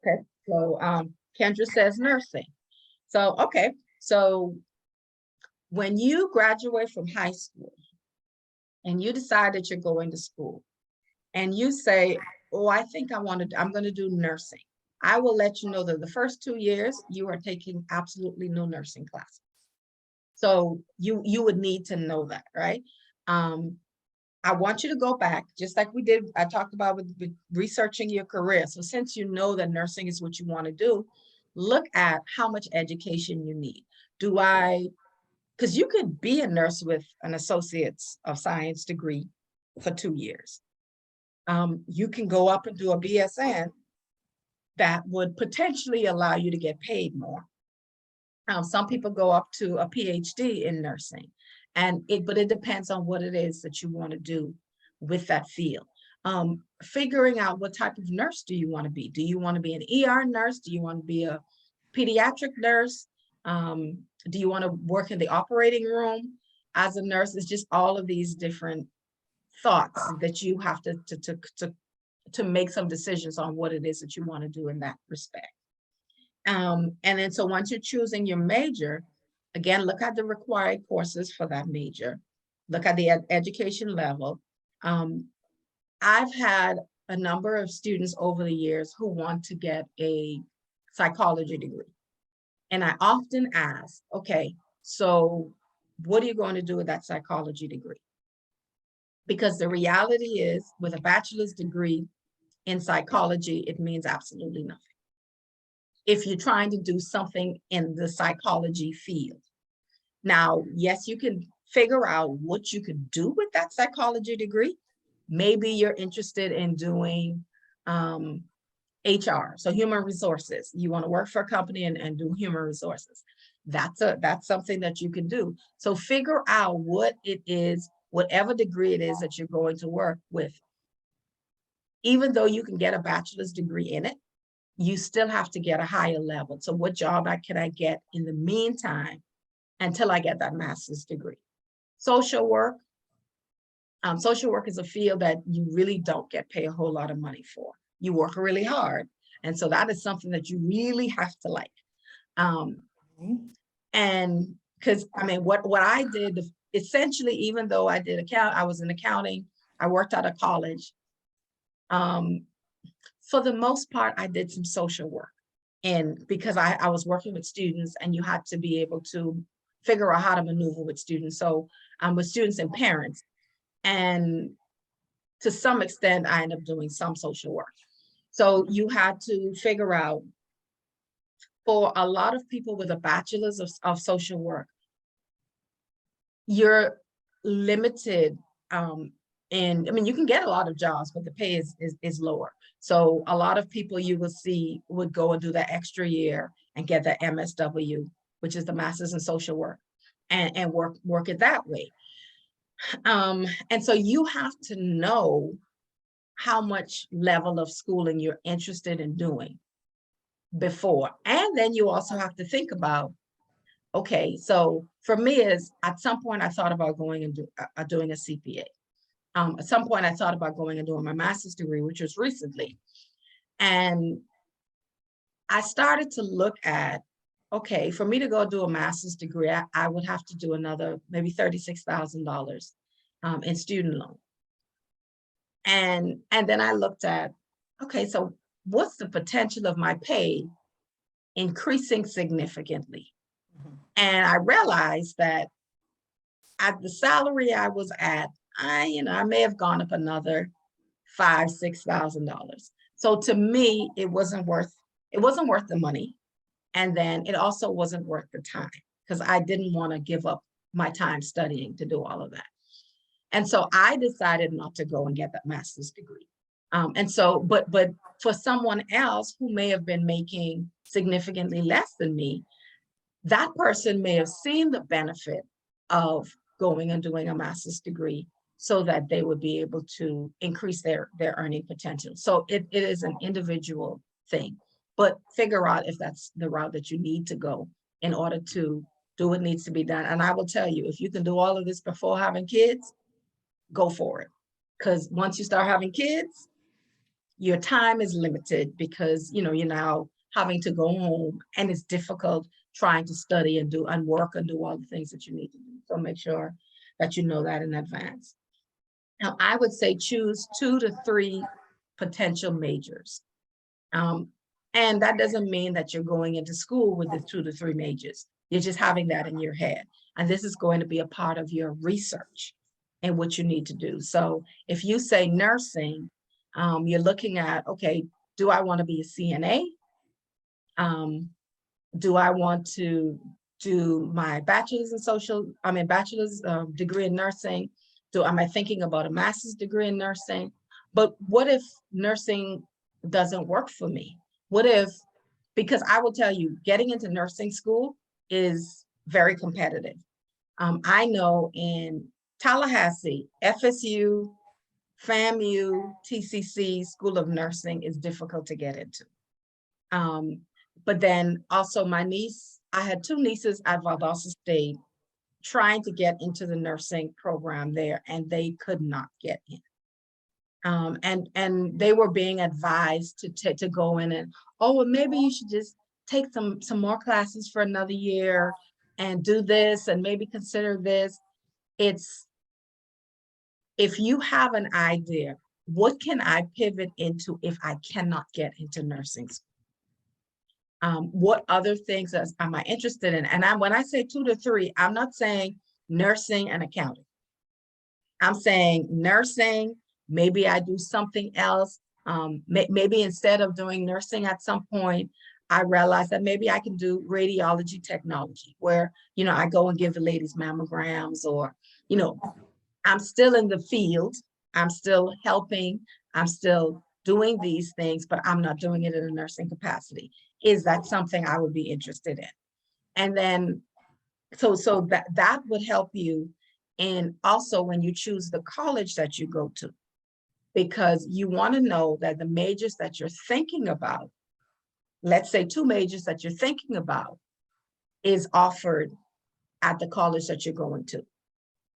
Okay, so Kendra says nursing. So, okay, so when you graduate from high school and you decide that you're going to school and you say, oh, I think I'm going to do nursing, I will let you know that the first 2 years you are taking absolutely no nursing classes. So you would need to know that, right? I want you to go back, just like we did, I talked about with researching your career. So since you know that nursing is what you want to do, look at how much education you need. Because you could be a nurse with an Associate's of Science degree for 2 years. You can go up and do a BSN that would potentially allow you to get paid more. Some people go up to a PhD in nursing. But it depends on what it is that you want to do with that field. Figuring out what type of nurse do you want to be? Do you want to be an ER nurse? Do you want to be a pediatric nurse? Do you want to work in the operating room as a nurse? It's just all of these different thoughts that you have to make some decisions on what it is that you want to do in that respect. And then so once you're choosing your major, again, look at the required courses for that major. Look at the education level. I've had a number of students over the years who want to get a psychology degree. And I often ask, okay, so what are you going to do with that psychology degree? Because the reality is, with a bachelor's degree in psychology, it means absolutely nothing if you're trying to do something in the psychology field. Now, yes, you can figure out what you could do with that psychology degree. Maybe you're interested in doing HR, so human resources. You want to work for a company and do human resources. That's something that you can do. So figure out what it is, whatever degree it is that you're going to work with. Even though you can get a bachelor's degree in it, you still have to get a higher level. So what job can I get in the meantime until I get that master's degree? Social work. Social work is a field that you really don't get paid a whole lot of money for. You work really hard. And so that is something that you really have to like. And because I mean, what I did, essentially, even though I did I was in accounting, I worked out of college. For the most part, I did some social work. And because I was working with students, and you had to be able to figure out how to maneuver with students. So with students and parents. And to some extent, I ended up doing some social work. So you had to figure out, for a lot of people with a bachelor's of social work, you're limited. And I mean, you can get a lot of jobs, but the pay is lower. So a lot of people you will see would go and do that extra year and get the MSW, which is the Master's in Social Work, and work it that way. And so you have to know how much level of schooling you're interested in doing before. And then you also have to think about, okay, so for me is at some point I thought about going and doing a CPA. At some point I thought about going and doing my master's degree, which was recently. And I started to look at, okay, for me to go do a master's degree, I would have to do another maybe $36,000 in student loan. And then I looked at, okay, so what's the potential of my pay increasing significantly? And I realized that at the salary I was at, I may have gone up another $5,000-6,000. So to me, it wasn't worth the money. And then it also wasn't worth the time because I didn't want to give up my time studying to do all of that. And so I decided not to go and get that master's degree. And so, but for someone else who may have been making significantly less than me, that person may have seen the benefit of going and doing a master's degree so that they would be able to increase their earning potential. So it is an individual thing, but figure out if that's the route that you need to go in order to do what needs to be done. And I will tell you, if you can do all of this before having kids, go for it. Because once you start having kids, your time is limited because you're now having to go home and it's difficult trying to study and do and work and do all the things that you need to do. So make sure that you know that in advance. Now, I would say choose 2 to 3 potential majors. And that doesn't mean that you're going into school with the 2 to 3 majors. You're just having that in your head. And this is going to be a part of your research and what you need to do. So if you say nursing, you're looking at, okay, do I want to be a CNA? Do I want to do my bachelor's degree in nursing? Am I thinking about a master's degree in nursing? But what if nursing doesn't work for me? Because I will tell you, getting into nursing school is very competitive. I know in Tallahassee, FSU, FAMU, TCC, School of Nursing is difficult to get into. But then also I had 2 nieces at Valdosta State trying to get into the nursing program there, and they could not get in. And they were being advised to go in and, well, maybe you should just take some more classes for another year and do this and maybe consider this. If you have an idea, what can I pivot into if I cannot get into nursing school? What other things am I interested in? And when I say 2 to 3, I'm not saying nursing and accounting. I'm saying nursing, maybe I do something else. Maybe instead of doing nursing at some point, I realized that maybe I can do radiology technology where, I go and give the ladies mammograms or, I'm still in the field. I'm still helping. I'm still doing these things, but I'm not doing it in a nursing capacity. Is that something I would be interested in? And then, so that would help you. And also when you choose the college that you go to, because you want to know that the majors that you're thinking about, let's say 2 majors that you're thinking about, is offered at the college that you're going to.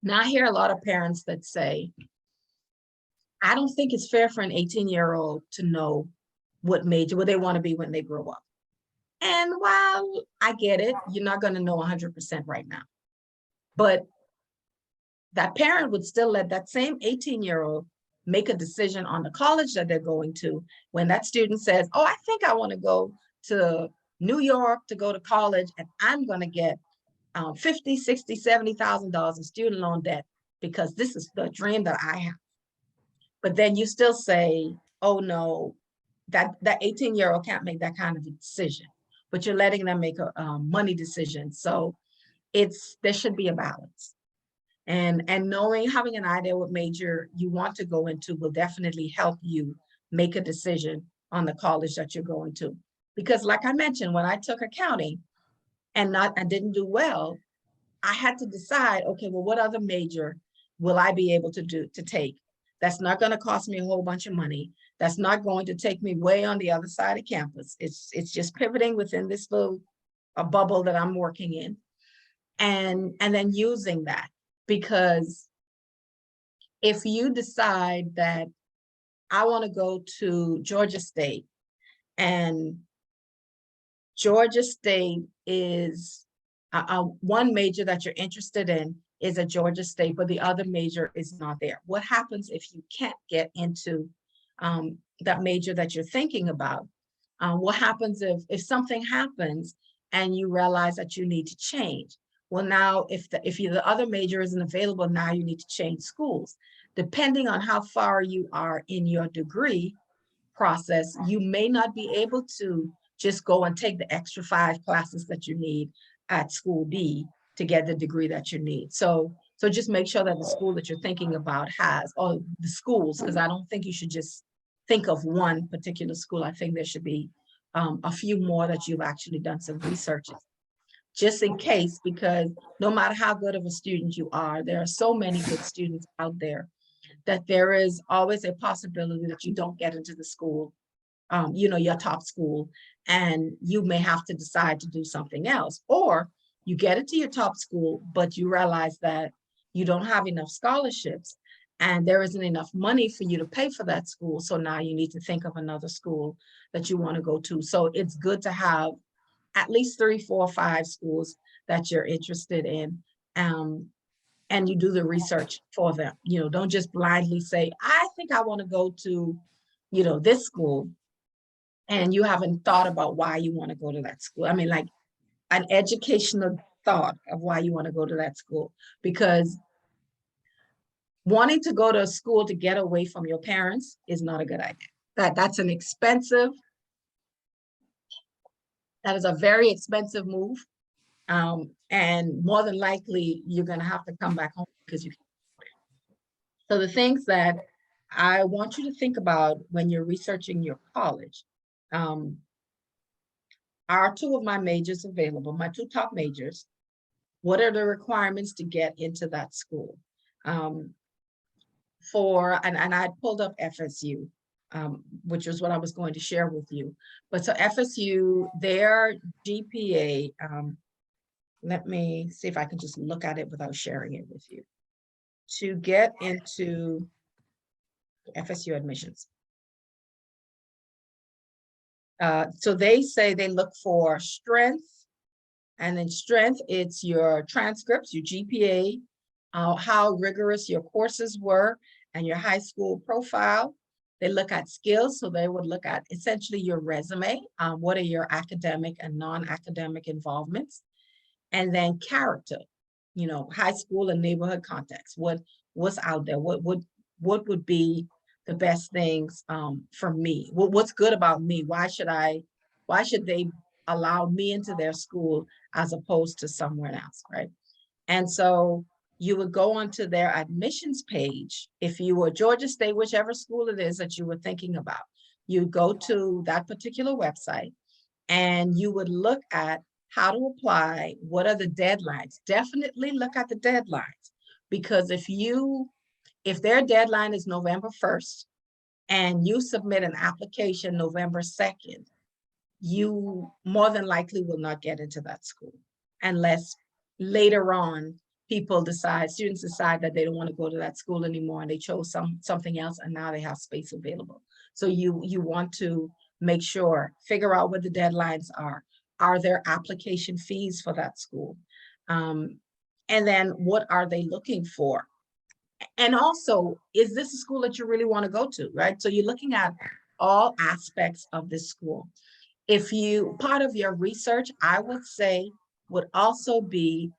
Now, I hear a lot of parents that say, I don't think it's fair for an 18-year-old to know what they want to be when they grow up. And while I get it, you're not going to know 100% right now. But that parent would still let that same 18-year-old make a decision on the college that they're going to when that student says, oh, I think I want to go to New York to go to college, and I'm going to get $50,000, $60,000, $70,000 in student loan debt because this is the dream that I have. But then you still say, oh no, that 18-year-old can't make that kind of a decision, but you're letting them make a money decision. So there should be a balance. And having an idea what major you want to go into will definitely help you make a decision on the college that you're going to. Because like I mentioned, when I took accounting and I didn't do well, I had to decide, okay, well, what other major will I be able to take? That's not going to cost me a whole bunch of money. That's not going to take me way on the other side of campus. It's just pivoting within this little bubble that I'm working in, and then using that. Because if you decide that I want to go to Georgia State and Georgia State is one major that you're interested in is at Georgia State, but the other major is not there. What happens if you can't get into that major that you're thinking about? What happens if something happens and you realize that you need to change? Well, now if the other major isn't available, now you need to change schools. Depending on how far you are in your degree process, you may not be able to just go and take the extra 5 classes that you need at school B to get the degree that you need. So just make sure that the school that you're thinking about has, or the schools, because I don't think you should just think of one particular school. I think there should be a few more that you've actually done some research, just in case, because no matter how good of a student you are, there are so many good students out there that there is always a possibility that you don't get into the school, your top school, and you may have to decide to do something else. Or you get into your top school, but you realize that you don't have enough scholarships and there isn't enough money for you to pay for that school. So now you need to think of another school that you want to go to. So it's good to have at least 3, 4, 5 schools that you're interested in. And you do the research for them. Don't just blindly say, I think I want to go to, this school, and you haven't thought about why you want to go to that school. I mean, like an educational thought of why you want to go to that school, because wanting to go to a school to get away from your parents is not a good idea. That's an expensive, that is a very expensive move. And more than likely, you're going to have to come back home because you can't. So the things that I want you to think about when you're researching your college, are 2 of my majors available, my 2 top majors? What are the requirements to get into that school? And I pulled up FSU, which was what I was going to share with you. But so FSU, their GPA, let me see if I can just look at it without sharing it with you. To get into FSU admissions. So they say they look for strength, and then strength, it's your transcripts, your GPA, how rigorous your courses were, and your high school profile. They look at skills, so they would look at essentially your resume. What are your academic and non-academic involvements? And then character, high school and neighborhood context. What's out there? What would be the best things for me? What's good about me? Why should they allow me into their school as opposed to somewhere else, right? And so you would go onto their admissions page. If you were Georgia State, whichever school it is that you were thinking about, you go to that particular website and you would look at how to apply, what are the deadlines. Definitely look at the deadlines, because if their deadline is November 1st and you submit an application November 2nd, you more than likely will not get into that school unless later on students decide that they don't want to go to that school anymore and they chose something else and now they have space available. So you want to make sure, figure out what the deadlines are. Are there application fees for that school? And then what are they looking for? And also, is this a school that you really want to go to, right? So you're looking at all aspects of this school. Part of your research, I would say, would also be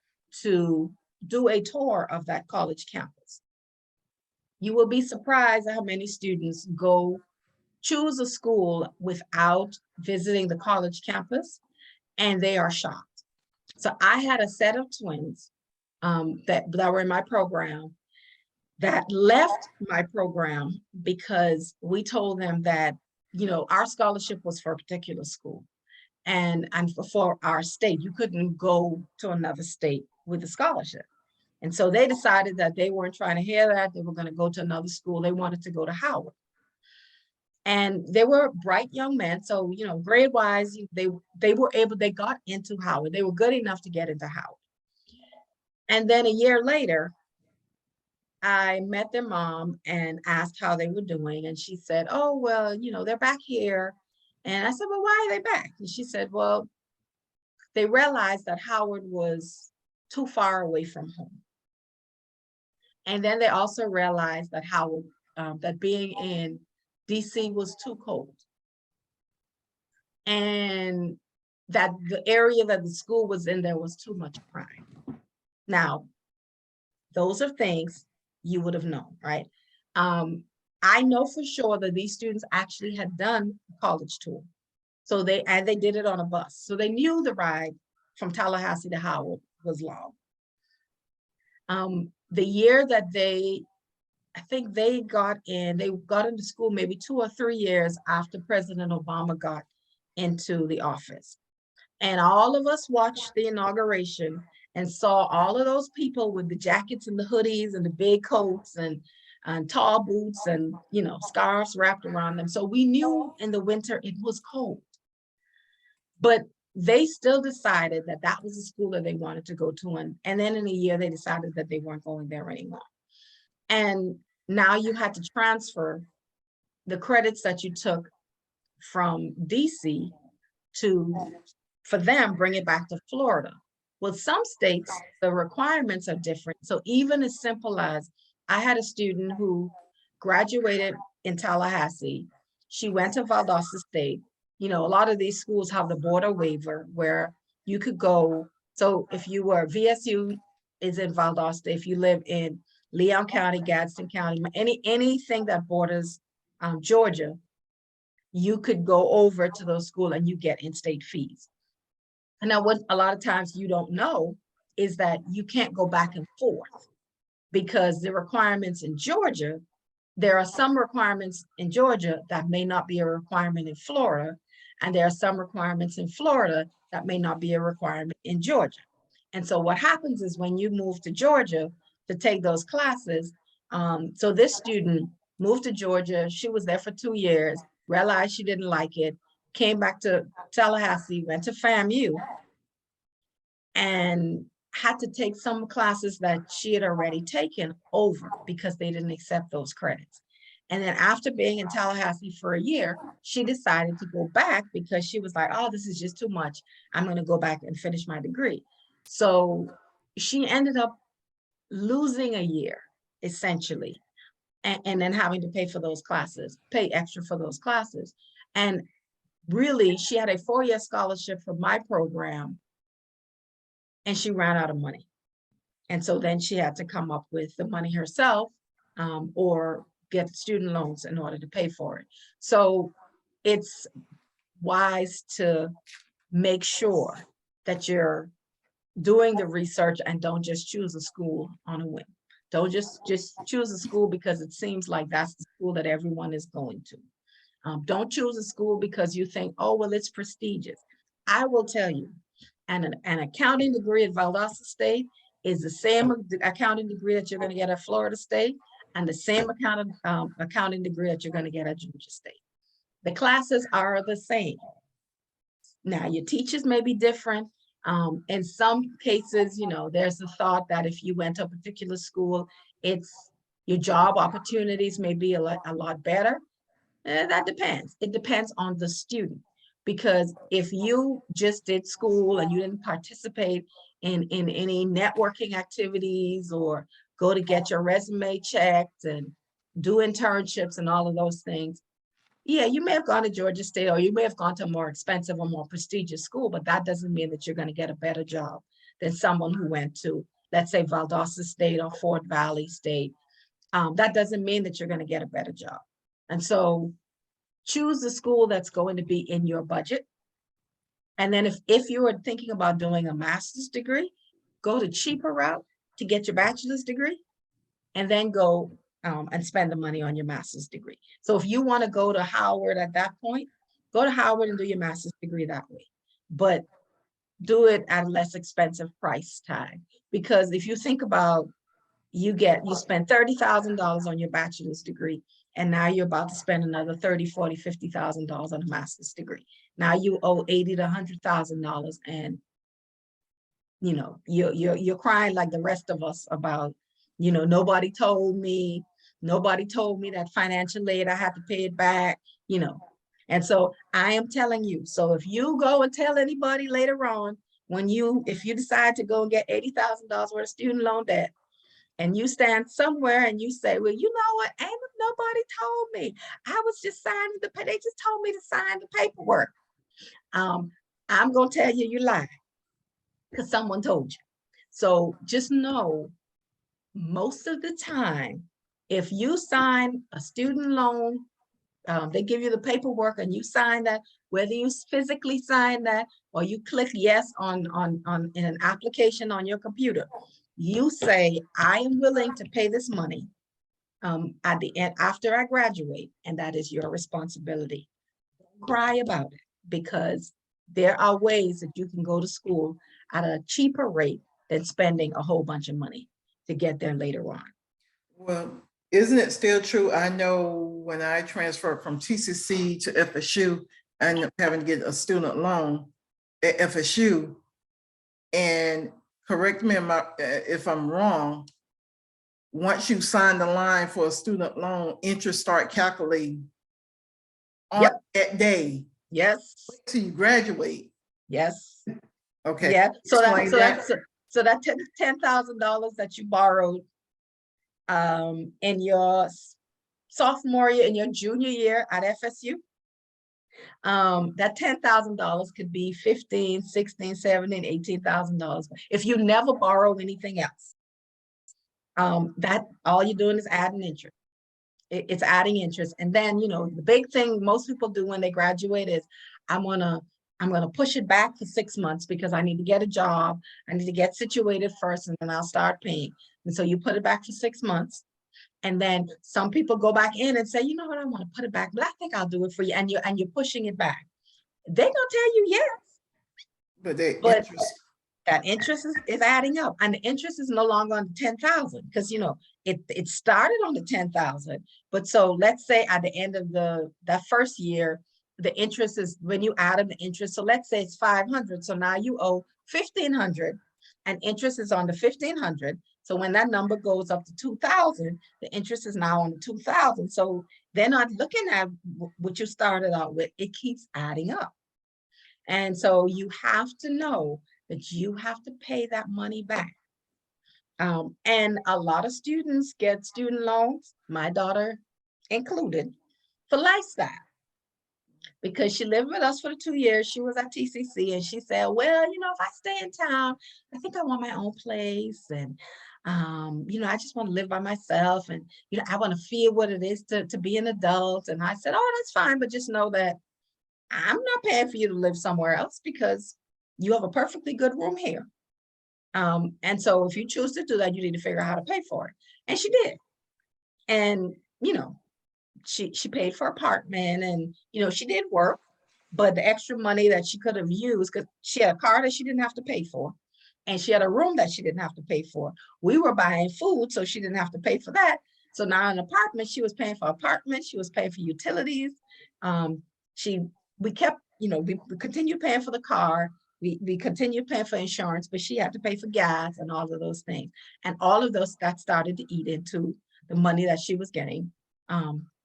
to do a tour of that college campus. You will be surprised at how many students choose a school without visiting the college campus, and they are shocked. So I had a set of twins that were in my program that left my program because we told them that, our scholarship was for a particular school and for our state. You couldn't go to another state with a scholarship. And so they decided that they weren't trying to hear that. They were going to go to another school. They wanted to go to Howard. And they were bright young men. So, grade wise, they got into Howard. They were good enough to get into Howard. And then a year later, I met their mom and asked how they were doing. And she said, oh, well, they're back here. And I said, well, why are they back? And she said, well, they realized that Howard was too far away from home. And then they also realized that Howard, that being in DC was too cold. And that the area that the school was in, there was too much crime. Now, those are things you would have known, right? I know for sure that these students actually had done a college tour. So they did it on a bus. So they knew the ride from Tallahassee to Howard was long. The year that I think they got into school maybe 2 or 3 years after President Obama got into the office. And all of us watched the inauguration and saw all of those people with the jackets and the hoodies and the big coats and tall boots and, you know, scarves wrapped around them. So we knew in the winter it was cold. But they still decided that that was the school that they wanted to go to. And then in a year, they decided that they weren't going there anymore. And now you had to transfer the credits that you took from DC for them, bring it back to Florida. With some states, the requirements are different. So even as simple as, I had a student who graduated in Tallahassee. She went to Valdosta State. You know, a lot of these schools have the border waiver where you could go. So if you were, VSU is in Valdosta. If you live in Leon County, Gadsden County, anything that borders Georgia, you could go over to those schools and you get in-state fees. And now what a lot of times you don't know is that you can't go back and forth because the requirements in Georgia, there are some requirements in Georgia that may not be a requirement in Florida. And there are some requirements in Florida that may not be a requirement in Georgia. And so what happens is when you move to Georgia to take those classes, so this student moved to Georgia, she was there for 2 years, realized she didn't like it, came back to Tallahassee, went to FAMU, and had to take some classes that she had already taken over because they didn't accept those credits. And then after being in Tallahassee for a year, she decided to go back because she was like, oh, this is just too much. I'm going to go back and finish my degree. So she ended up losing a year, essentially, and then having to pay for those classes, pay extra for those classes. And really, she had a 4-year scholarship for my program, and she ran out of money. And so then she had to come up with the money herself, or get student loans in order to pay for it. So it's wise to make sure that you're doing the research and don't just choose a school on a whim. Don't just choose a school because it seems like that's the school that everyone is going to. Don't choose a school because you think, oh, well, it's prestigious. I will tell you, an accounting degree at Valdosta State is the same accounting degree that you're going to get at Florida State, and the same accounting degree that you're going to get at Georgia State. The classes are the same. Now, your teachers may be different. In some cases, you know, there's a thought that if you went to a particular school, your job opportunities may be a lot better. That depends. It depends on the student. Because if you just did school and you didn't participate in any networking activities or go to get your resume checked and do internships and all of those things, yeah, you may have gone to Georgia State or you may have gone to a more expensive or more prestigious school, but that doesn't mean that you're going to get a better job than someone who went to, let's say, Valdosta State or Fort Valley State. That doesn't mean that you're going to get a better job. And so choose the school that's going to be in your budget. And then if you are thinking about doing a master's degree, go the cheaper route to get your bachelor's degree, and then go and spend the money on your master's degree. So if you want to go to Howard at that point, go to Howard and do your master's degree that way. But do it at a less expensive price tag. Because if you think about, you spend $30,000 on your bachelor's degree, and now you're about to spend another $30,000, $40,000, $50,000 on a master's degree. Now you owe $80,000 to $100,000, and you know you're crying like the rest of us about, you know, nobody told me that financial aid, I had to pay it back, you know. And so I am telling you, so if you go and tell anybody later on if you decide to go and get $80,000 worth of student loan debt, and you stand somewhere and you say, well, you know what, ain't nobody told me. I was just signing they just told me to sign the paperwork. I'm gonna tell you, you lied, because someone told you. So just know, most of the time, if you sign a student loan, they give you the paperwork and you sign that, whether you physically sign that or you click yes on in an application on your computer, you say, I am willing to pay this money at the end after I graduate, and that is your responsibility. Don't cry about it, because there are ways that you can go to school at a cheaper rate than spending a whole bunch of money to get there later on. Well, isn't it still true? I know when I transferred from TCC to FSU, I ended up having to get a student loan at FSU. And correct me if I'm wrong, once you sign the line for a student loan, interest start calculating on that day. Yes. Till you graduate. Yes. Okay. Yeah. So Explain that $10,000 that you borrowed in your sophomore year, in your junior year at FSU, that $10,000 could be $15,000, $16,000, $17,000, $18,000 if you never borrow anything else. That all you're doing is adding interest. It's adding interest. And then, you know, the big thing most people do when they graduate is, I'm gonna push it back for 6 months because I need to get a job. I need to get situated first, and then I'll start paying. And so you put it back for 6 months. And then some people go back in and say, you know what, I want to put it back, but I think I'll do it for you. And you're pushing it back. They're gonna tell you yes. But that interest is adding up, and the interest is no longer on 10,000, because, you know, it started on the 10,000. But so let's say at the end of that first year, the interest is, when you add in the interest, so let's say it's 500. So now you owe 1,500, and interest is on the 1,500. So when that number goes up to 2,000, the interest is now on the 2,000. So they're not looking at what you started out with. It keeps adding up. And so you have to know that you have to pay that money back. And a lot of students get student loans, my daughter included, for lifestyle. Because she lived with us for 2 years. She was at TCC, and she said, well, you know, if I stay in town, I think I want my own place. And, you know, I just want to live by myself. And, you know, I want to feel what it is to be an adult. And I said, oh, that's fine. But just know that I'm not paying for you to live somewhere else, because you have a perfectly good room here. And so if you choose to do that, you need to figure out how to pay for it. And she did. And, you know, she paid for apartment, and, you know, she did work, but the extra money that she could have used, because she had a car that she didn't have to pay for, and she had a room that she didn't have to pay for. We were buying food, so she didn't have to pay for that. So now an apartment, she was paying for apartment, she was paying for utilities. We kept, you know, we continued paying for the car. We continued paying for insurance, but she had to pay for gas and all of those things. And all of those that started to eat into the money that she was getting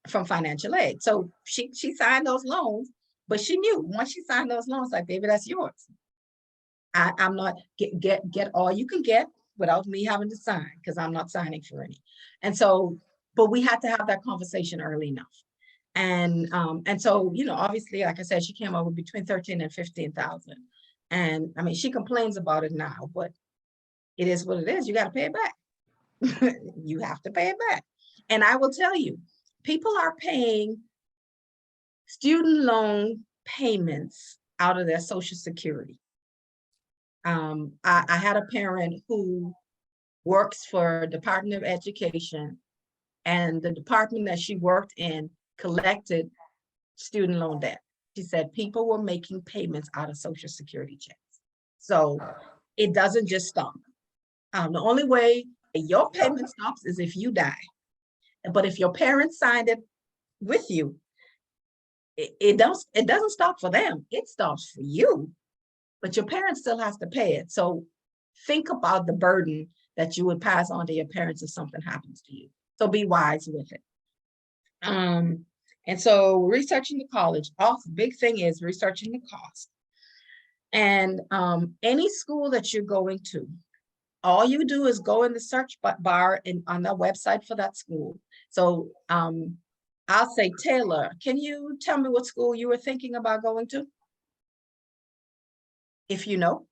from financial aid. So she signed those loans, but she knew once she signed those loans, like, baby, that's yours. I'm not get all you can get without me having to sign, because I'm not signing for any. And so, but we had to have that conversation early enough. And so, you know, obviously, like I said, she came up with between 13 and 15,000. And I mean, she complains about it now, but it is what it is. You got to pay it back. You have to pay it back. And I will tell you, people are paying student loan payments out of their Social Security. I had a parent who works for Department of Education, and the department that she worked in collected student loan debt. She said people were making payments out of Social Security checks. So it doesn't just stop. The only way your payment stops is if you die. But if your parents signed it with you, it doesn't stop for them. It stops for you, but your parents still have to pay it. So think about the burden that you would pass on to your parents if something happens to you. So be wise with it. And so researching the college, also big thing is researching the cost. And any school that you're going to, all you do is go in the search bar and on the website for that school. So I'll say, Taylor, can you tell me what school you were thinking about going to? If you know.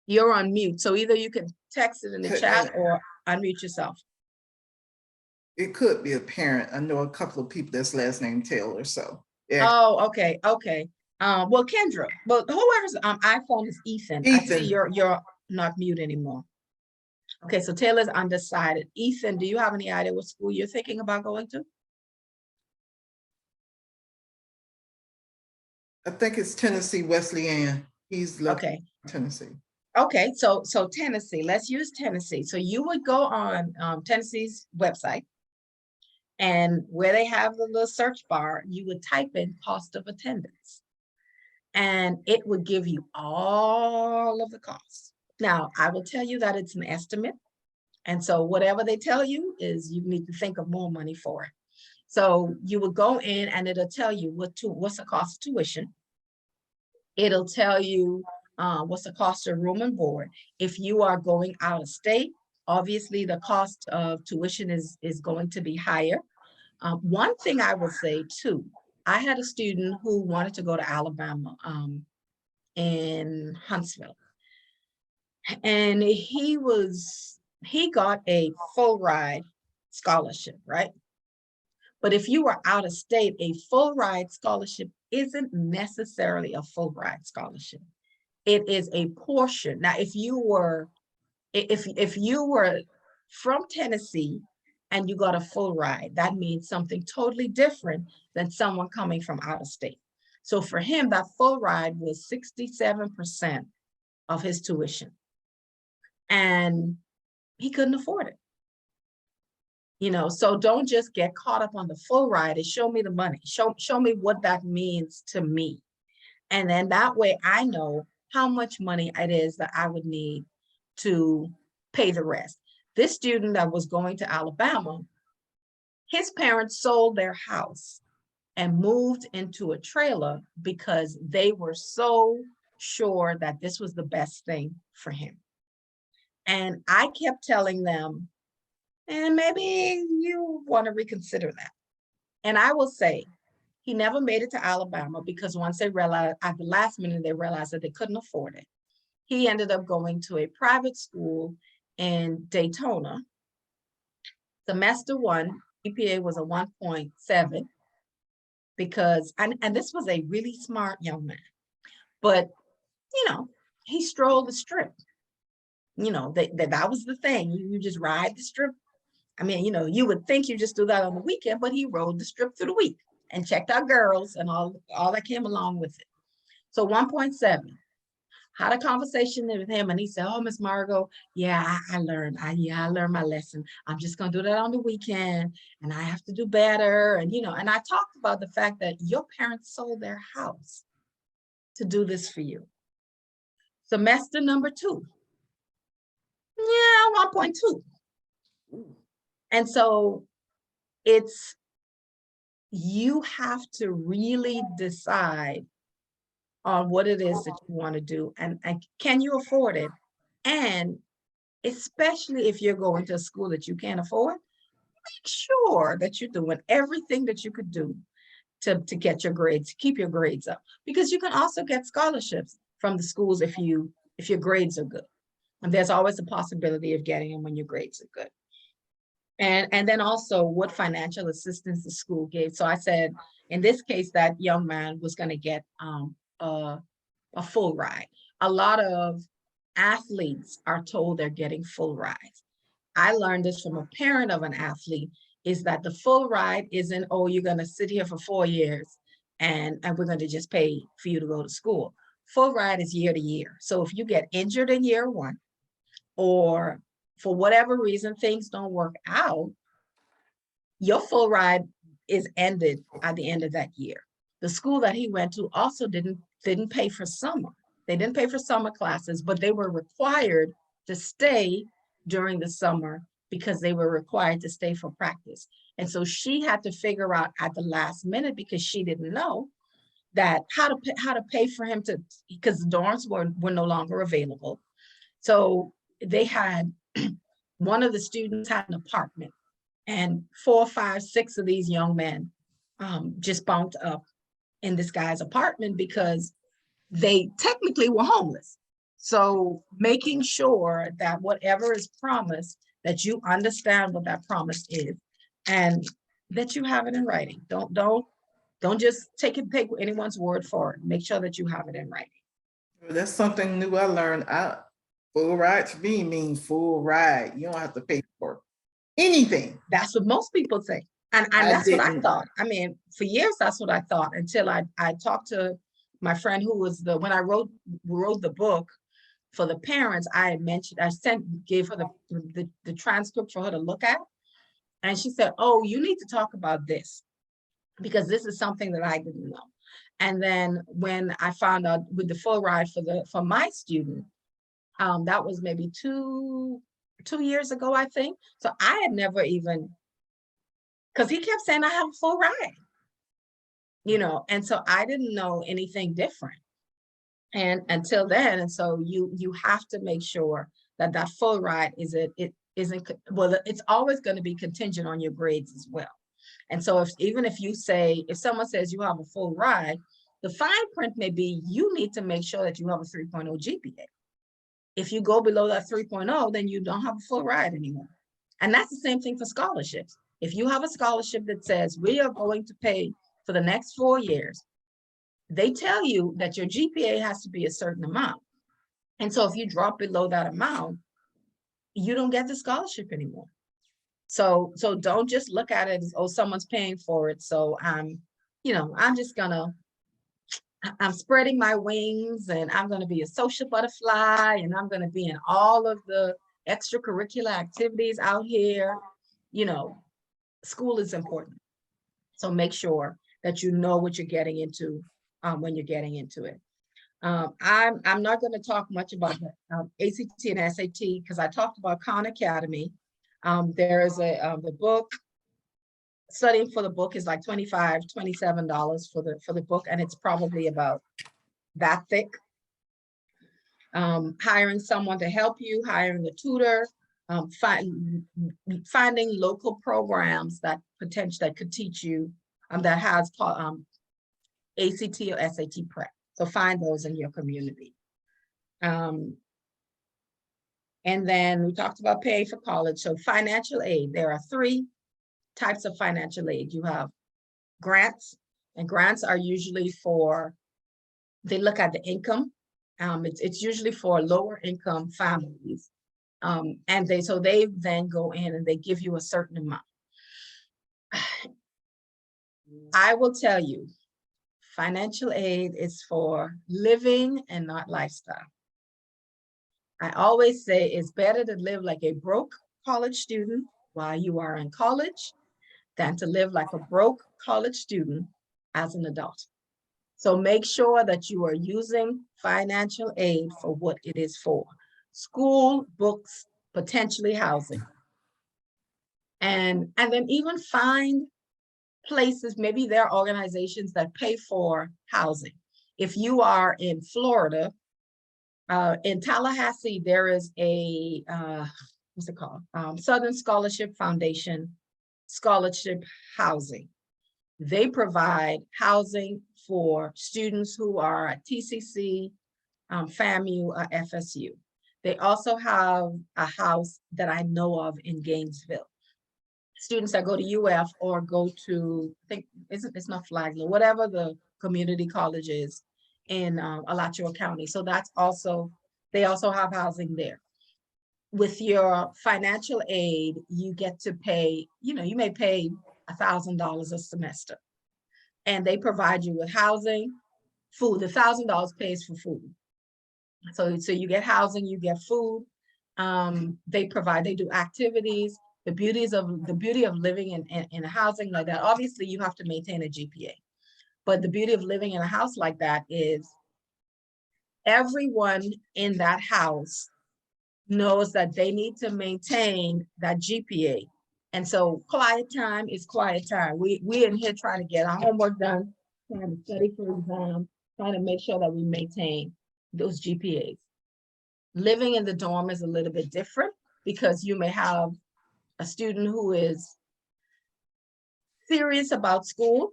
You're on mute, so either you can text it in the chat or unmute yourself. It could be a parent. I know a couple of people that's last name Taylor, so. Yeah. Oh, okay, okay. Well, Kendra, but whoever's iPhone is Ethan. I see you're not mute anymore. Okay, so Taylor's undecided. Ethan, do you have any idea what school you're thinking about going to? I think it's Tennessee Wesleyan. He's left Tennessee. Okay, so Tennessee, let's use Tennessee. So you would go on Tennessee's website, and where they have the little search bar, you would type in cost of attendance, and it would give you all of the costs. Now, I will tell you that it's an estimate. And so whatever they tell you is you need to think of more money for it. So you will go in and it'll tell you what's the cost of tuition. It'll tell you what's the cost of room and board. If you are going out of state, obviously the cost of tuition is going to be higher. One thing I will say too, I had a student who wanted to go to Alabama in Huntsville. And he got a full ride scholarship, right? But if you were out of state, a full ride scholarship isn't necessarily a full ride scholarship. It is a portion. Now, if you were from Tennessee and you got a full ride, that means something totally different than someone coming from out of state. So for him, that full ride was 67% of his tuition. And he couldn't afford it. You know, so don't just get caught up on the full ride and show me the money. Show me what that means to me. And then that way I know how much money it is that I would need to pay the rest. This student that was going to Alabama, his parents sold their house and moved into a trailer because they were so sure that this was the best thing for him. And I kept telling them, and maybe you want to reconsider that. And I will say, he never made it to Alabama because once they realized, at the last minute, they realized that they couldn't afford it. He ended up going to a private school in Daytona. Semester one, GPA was a 1.7 because, and this was a really smart young man, but, you know, he strolled the strip. You know, that was the thing. You just ride the strip. I mean, you know, you would think you just do that on the weekend, but he rode the strip through the week and checked out girls and all that came along with it. So 1.7, had a conversation with him and he said, oh, Miss Margo, yeah, I learned my lesson. I'm just going to do that on the weekend and I have to do better. And, you know, and I talked about the fact that your parents sold their house to do this for you. Semester number 2. Yeah, 1.2. And so you have to really decide on what it is that you want to do and can you afford it? And especially if you're going to a school that you can't afford, make sure that you're doing everything that you could do to get your grades, keep your grades up, because you can also get scholarships from the schools if your grades are good. And there's always a possibility of getting them when your grades are good. And then also what financial assistance the school gave. So I said, in this case, that young man was going to get a full ride. A lot of athletes are told they're getting full rides. I learned this from a parent of an athlete, is that the full ride isn't, oh, you're going to sit here for 4 years and we're going to just pay for you to go to school. Full ride is year to year. So if you get injured in year 1, or for whatever reason, things don't work out, your full ride is ended at the end of that year. The school that he went to also didn't pay for summer. They didn't pay for summer classes, but they were required to stay during the summer because they were required to stay for practice. And so she had to figure out at the last minute, because she didn't know, that how to pay for him to, because the dorms were no longer available. So they had one of the students had an apartment, and 4, 5, 6 of these young men just bunked up in this guy's apartment because they technically were homeless. So making sure that whatever is promised, that you understand what that promise is, and that you have it in writing. Don't just take anyone's word for it. Make sure that you have it in writing. That's something new I learned. Full ride to me means full ride. You don't have to pay for anything. That's what most people think. And that's what I thought. I mean, for years, that's what I thought until I talked to my friend who was when I wrote the book for the parents. I had mentioned, gave her the transcript for her to look at. And she said, oh, you need to talk about this because this is something that I didn't know. And then when I found out with the full ride for my student, that was maybe two years ago, I think. So I had never even, because he kept saying I have a full ride, and so I didn't know anything different. And until then, and so you have to make sure that that full ride isn't, well, it's always going to be contingent on your grades as well. And so if someone says you have a full ride, the fine print may be you need to make sure that you have a 3.0 GPA. If you go below that 3.0, then you don't have a full ride anymore. And that's the same thing for scholarships. If you have a scholarship that says we are going to pay for the next 4 years, they tell you that your GPA has to be a certain amount. And so if you drop below that amount, you don't get the scholarship anymore. So don't just look at it as, oh, someone's paying for it. So I'm spreading my wings and I'm going to be a social butterfly and I'm going to be in all of the extracurricular activities out here. School is important. So make sure that you know what you're getting into when you're getting into it. I'm not going to talk much about ACT and SAT because I talked about Khan Academy. There is the book. Studying for the book is like $25, $27 for the book, and it's probably about that thick. Hiring someone to help you, hiring a tutor, finding local programs that could teach you that has ACT or SAT prep. So find those in your community. And then we talked about paying for college. So financial aid, there are 3 types of financial aid. You have grants, and grants are usually they look at the income. It's usually for lower income families. And they then go in and they give you a certain amount. I will tell you, financial aid is for living and not lifestyle. I always say it's better to live like a broke college student while you are in college than to live like a broke college student as an adult. So make sure that you are using financial aid for what it is for. School, books, potentially housing. And then even find places, maybe there are organizations that pay for housing. If you are in Florida, in Tallahassee, there is a, what's it called? Southern Scholarship Foundation Scholarship Housing. They provide housing for students who are at TCC, FAMU, or FSU. They also have a house that I know of in Gainesville. Students that go to UF or go to, I think, it's not Flagler, whatever the community college is in Alachua County. So they also have housing there. With your financial aid, you get to pay, you may pay $1,000 a semester. And they provide you with housing, food. The $1,000 pays for food. So you get housing, you get food. They do activities. The beauty of living in a housing like that, obviously you have to maintain a GPA. But the beauty of living in a house like that is everyone in that house knows that they need to maintain that GPA. And so quiet time is quiet time. We in here trying to get our homework done, trying to study for exam, trying to make sure that we maintain those GPAs. Living in the dorm is a little bit different because you may have a student who is serious about school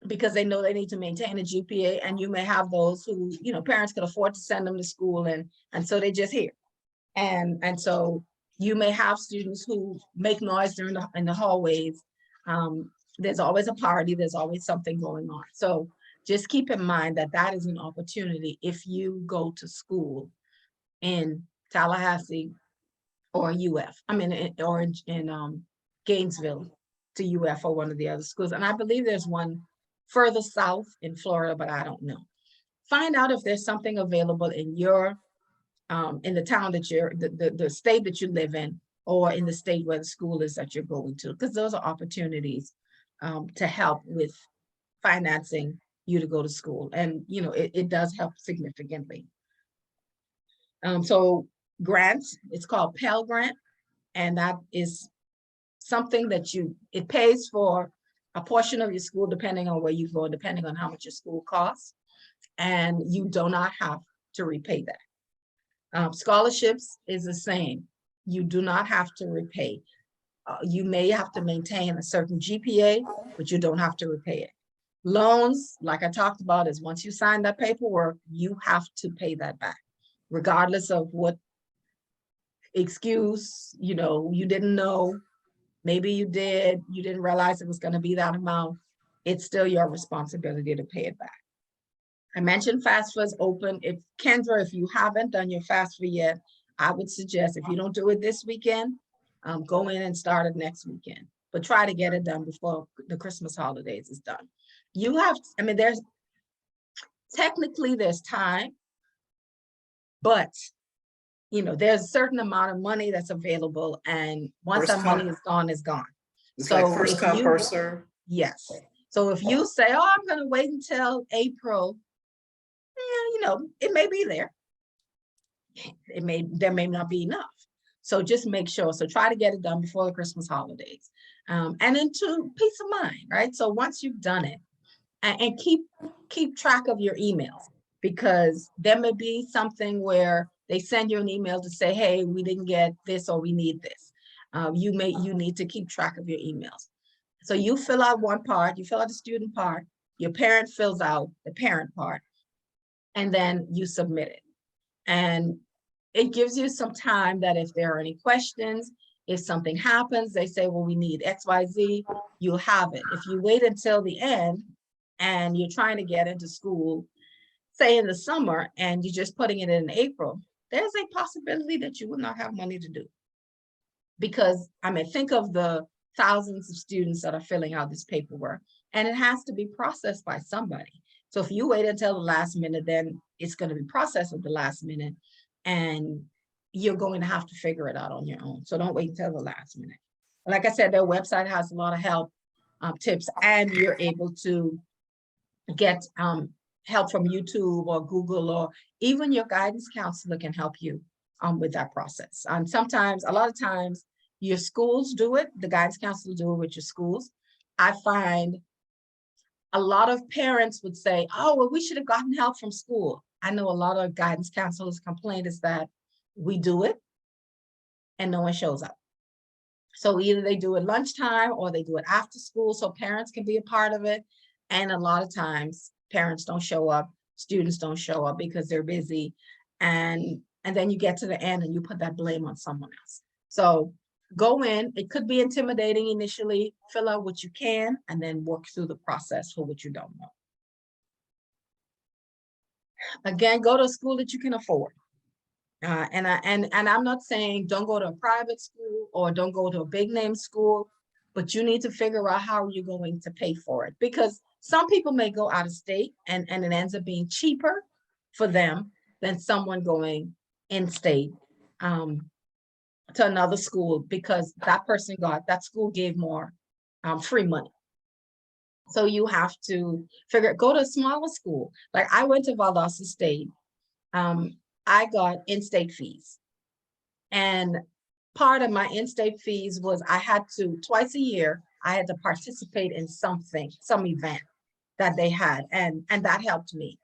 because they know they need to maintain a GPA, and you may have those who, you know, parents can afford to send them to school, and so they just here. And so you may have students who make noise during in the hallways. There's always a party, there's always something going on. So just keep in mind that that is an opportunity if you go to school in Tallahassee or UF, I mean, or in Gainesville to UF or one of the other schools. And I believe there's one further south in Florida, but I don't know. Find out if there's something available in your, in the town that you're, the state that you live in, or in the state where the school is that you're going to, because those are opportunities to help with financing you to go to school. And, you know, it does help significantly. So grants, it's called Pell Grant, and that is something that it pays for a portion of your school, depending on where you go, depending on how much your school costs, and you do not have to repay that. Scholarships is the same. You do not have to repay. You may have to maintain a certain GPA, but you don't have to repay it. Loans, like I talked about, is once you sign that paperwork, you have to pay that back, regardless of what excuse, you know, you didn't know, maybe you didn't realize it was going to be that amount. It's still your responsibility to pay it back. I mentioned FAFSA is open. If Kendra, if you haven't done your FAFSA yet, I would suggest if you don't do it this weekend, go in and start it next weekend, but try to get it done before the Christmas holidays is done. You have, I mean, technically there's time, but you know, there's a certain amount of money that's available, and once that money is gone, it's gone. It's like first come, first serve. Yes. So if you say, oh, I'm going to wait until April, you know, it may be there. There may not be enough. So just make sure. So try to get it done before the Christmas holidays. And then to peace of mind, right? So once you've done it, and keep track of your emails, because there may be something where they send you an email to say, hey, we didn't get this, or we need this. You need to keep track of your emails. So you fill out one part, you fill out the student part, your parent fills out the parent part, and then you submit it. And it gives you some time that if there are any questions, if something happens, they say, well, we need XYZ, you'll have it. If you wait until the end and you're trying to get into school, say in the summer, and you're just putting it in April, there's a possibility that you will not have money to do. Because, I mean, think of the thousands of students that are filling out this paperwork, and it has to be processed by somebody. So if you wait until the last minute, then it's going to be processed at the last minute, and you're going to have to figure it out on your own. So don't wait until the last minute. Like I said, their website has a lot of help, tips, and you're able to get help from YouTube or Google, or even your guidance counselor can help you with that process. Sometimes, a lot of times, your schools do it, the guidance counselor do it with your schools. I find a lot of parents would say, oh, well, we should have gotten help from school. I know a lot of guidance counselors complain is that we do it and no one shows up. So either they do it lunchtime or they do it after school, so parents can be a part of it. And a lot of times parents don't show up, students don't show up because they're busy. And then you get to the end and you put that blame on someone else. So go in, it could be intimidating initially, fill out what you can, and then work through the process for what you don't know. Again, go to a school that you can afford. And I'm not saying don't go to a private school or don't go to a big name school, but you need to figure out how you're going to pay for it, because some people may go out of state and it ends up being cheaper for them than someone going in state to another school, because that school gave more free money. So you have to go to a smaller school. Like I went to Valdosta State. I got in-state fees. And part of my in-state fees was I had to, twice a year, I had to participate in some event. that they had, and that helped me.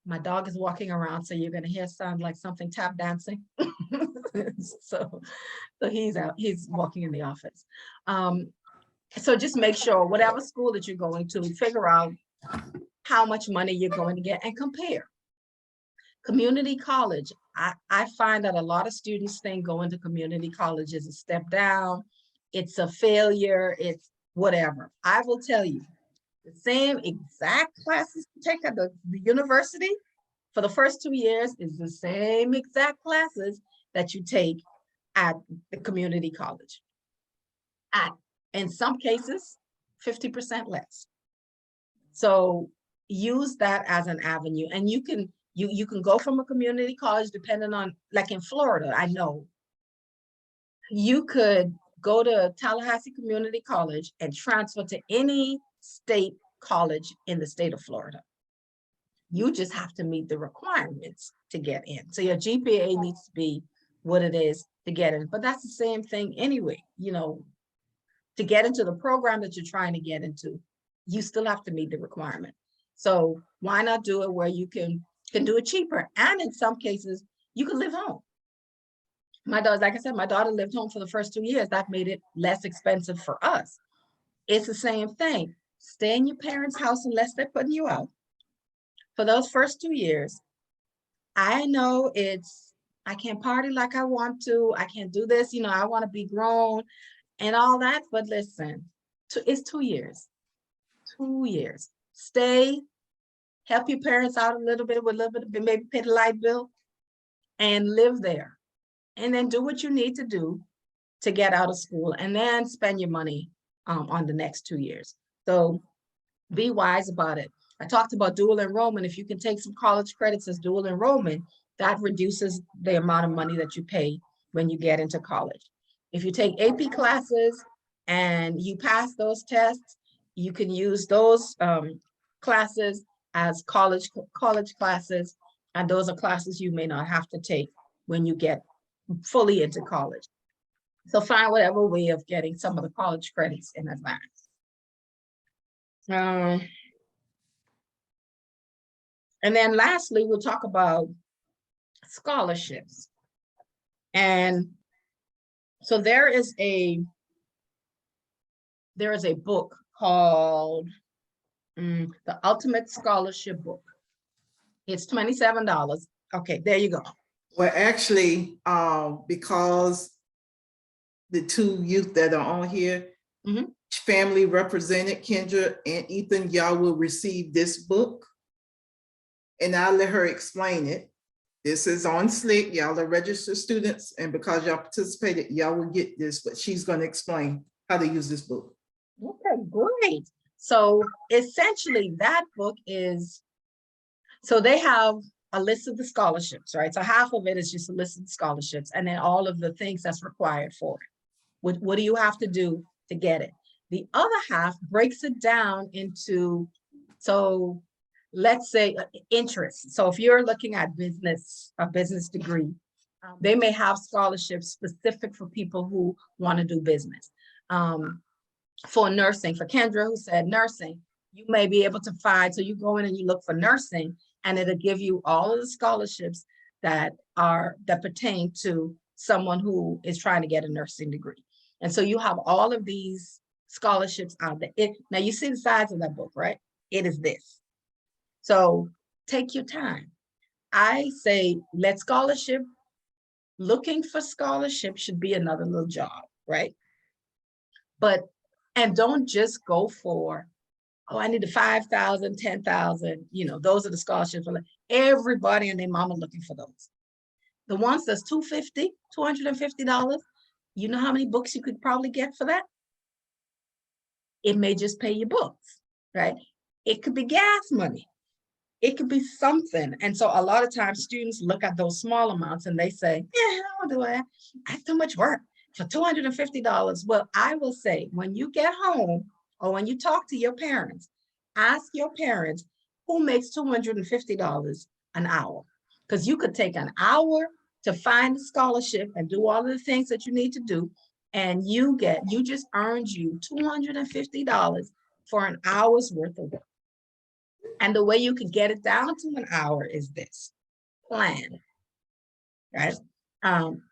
My dog is walking around, so you're gonna hear sound like something tap dancing. So he's out, he's walking in the office. So just make sure whatever school that you're going to, figure out how much money you're going to get and compare. Community college, I find that a lot of students think going to community college is a step down, it's a failure, it's whatever. I will tell you, the same exact classes you take at the university for the first 2 years is the same exact classes that you take at the community college. In some cases, 50% less. So use that as an avenue, and you can go from a community college depending on, like in Florida, I know you could go to Tallahassee Community College and transfer to any state college in the state of Florida. You just have to meet the requirements to get in. So your GPA needs to be what it is to get in, but that's the same thing anyway, you know, to get into the program that you're trying to get into, you still have to meet the requirement. So why not do it where you can do it cheaper? And in some cases, you can live home. My daughter, like I said, my daughter lived home for the first 2 years. That made it less expensive for us. It's the same thing. Stay in your parents' house unless they're putting you out. For those first 2 years, I know I can't party like I want to. I can't do this, you know, I want to be grown and all that. But listen, it's 2 years. 2 years. Stay, help your parents out a little bit with a little bit, maybe pay the light bill and live there. And then do what you need to do to get out of school, and then spend your money on the next 2 years. So be wise about it. I talked about dual enrollment. If you can take some college credits as dual enrollment, that reduces the amount of money that you pay when you get into college. If you take AP classes and you pass those tests, you can use those classes as college classes, and those are classes you may not have to take when you get fully into college. So find whatever way of getting some of the college credits in advance. And then lastly, we'll talk about scholarships. And so there is a book called The Ultimate Scholarship Book. It's $27. Okay, there you go. Well, actually, because the two youth that are on here, family represented, Kendra and Ethan, y'all will receive this book. And I'll let her explain it. This is on Slick. Y'all are registered students, and because y'all participated, y'all will get this, but she's going to explain how to use this book. Okay, great. So essentially that book is, so they have a list of the scholarships, right? So half of it is just a list of scholarships, and then all of the things that's required for it. What do you have to do to get it? The other half breaks it down into, so let's say interest. So if you're looking at business, a business degree, they may have scholarships specific for people who want to do business. For nursing, for Kendra who said nursing, you may be able to find, so you go in and you look for nursing, and it'll give you all of the scholarships that pertain to someone who is trying to get a nursing degree. And so you have all of these scholarships out there. Now you see the size of that book, right? It is this. So take your time. I say let scholarship, looking for scholarship should be another little job, right? And don't just go for, oh, I need the 5,000, 10,000, you know, those are the scholarships. Everybody and their mama looking for those. The ones that's $250, you know how many books you could probably get for that? It may just pay your books, right? It could be gas money. It could be something. And so a lot of times students look at those small amounts and they say, yeah, I don't do that. That's too much work for $250. Well, I will say, when you get home or when you talk to your parents, ask your parents who makes $250 an hour. Because you could take an hour to find a scholarship and do all of the things that you need to do. And you just earned you $250 for an hour's worth of work. And the way you can get it down to an hour is this: plan, right?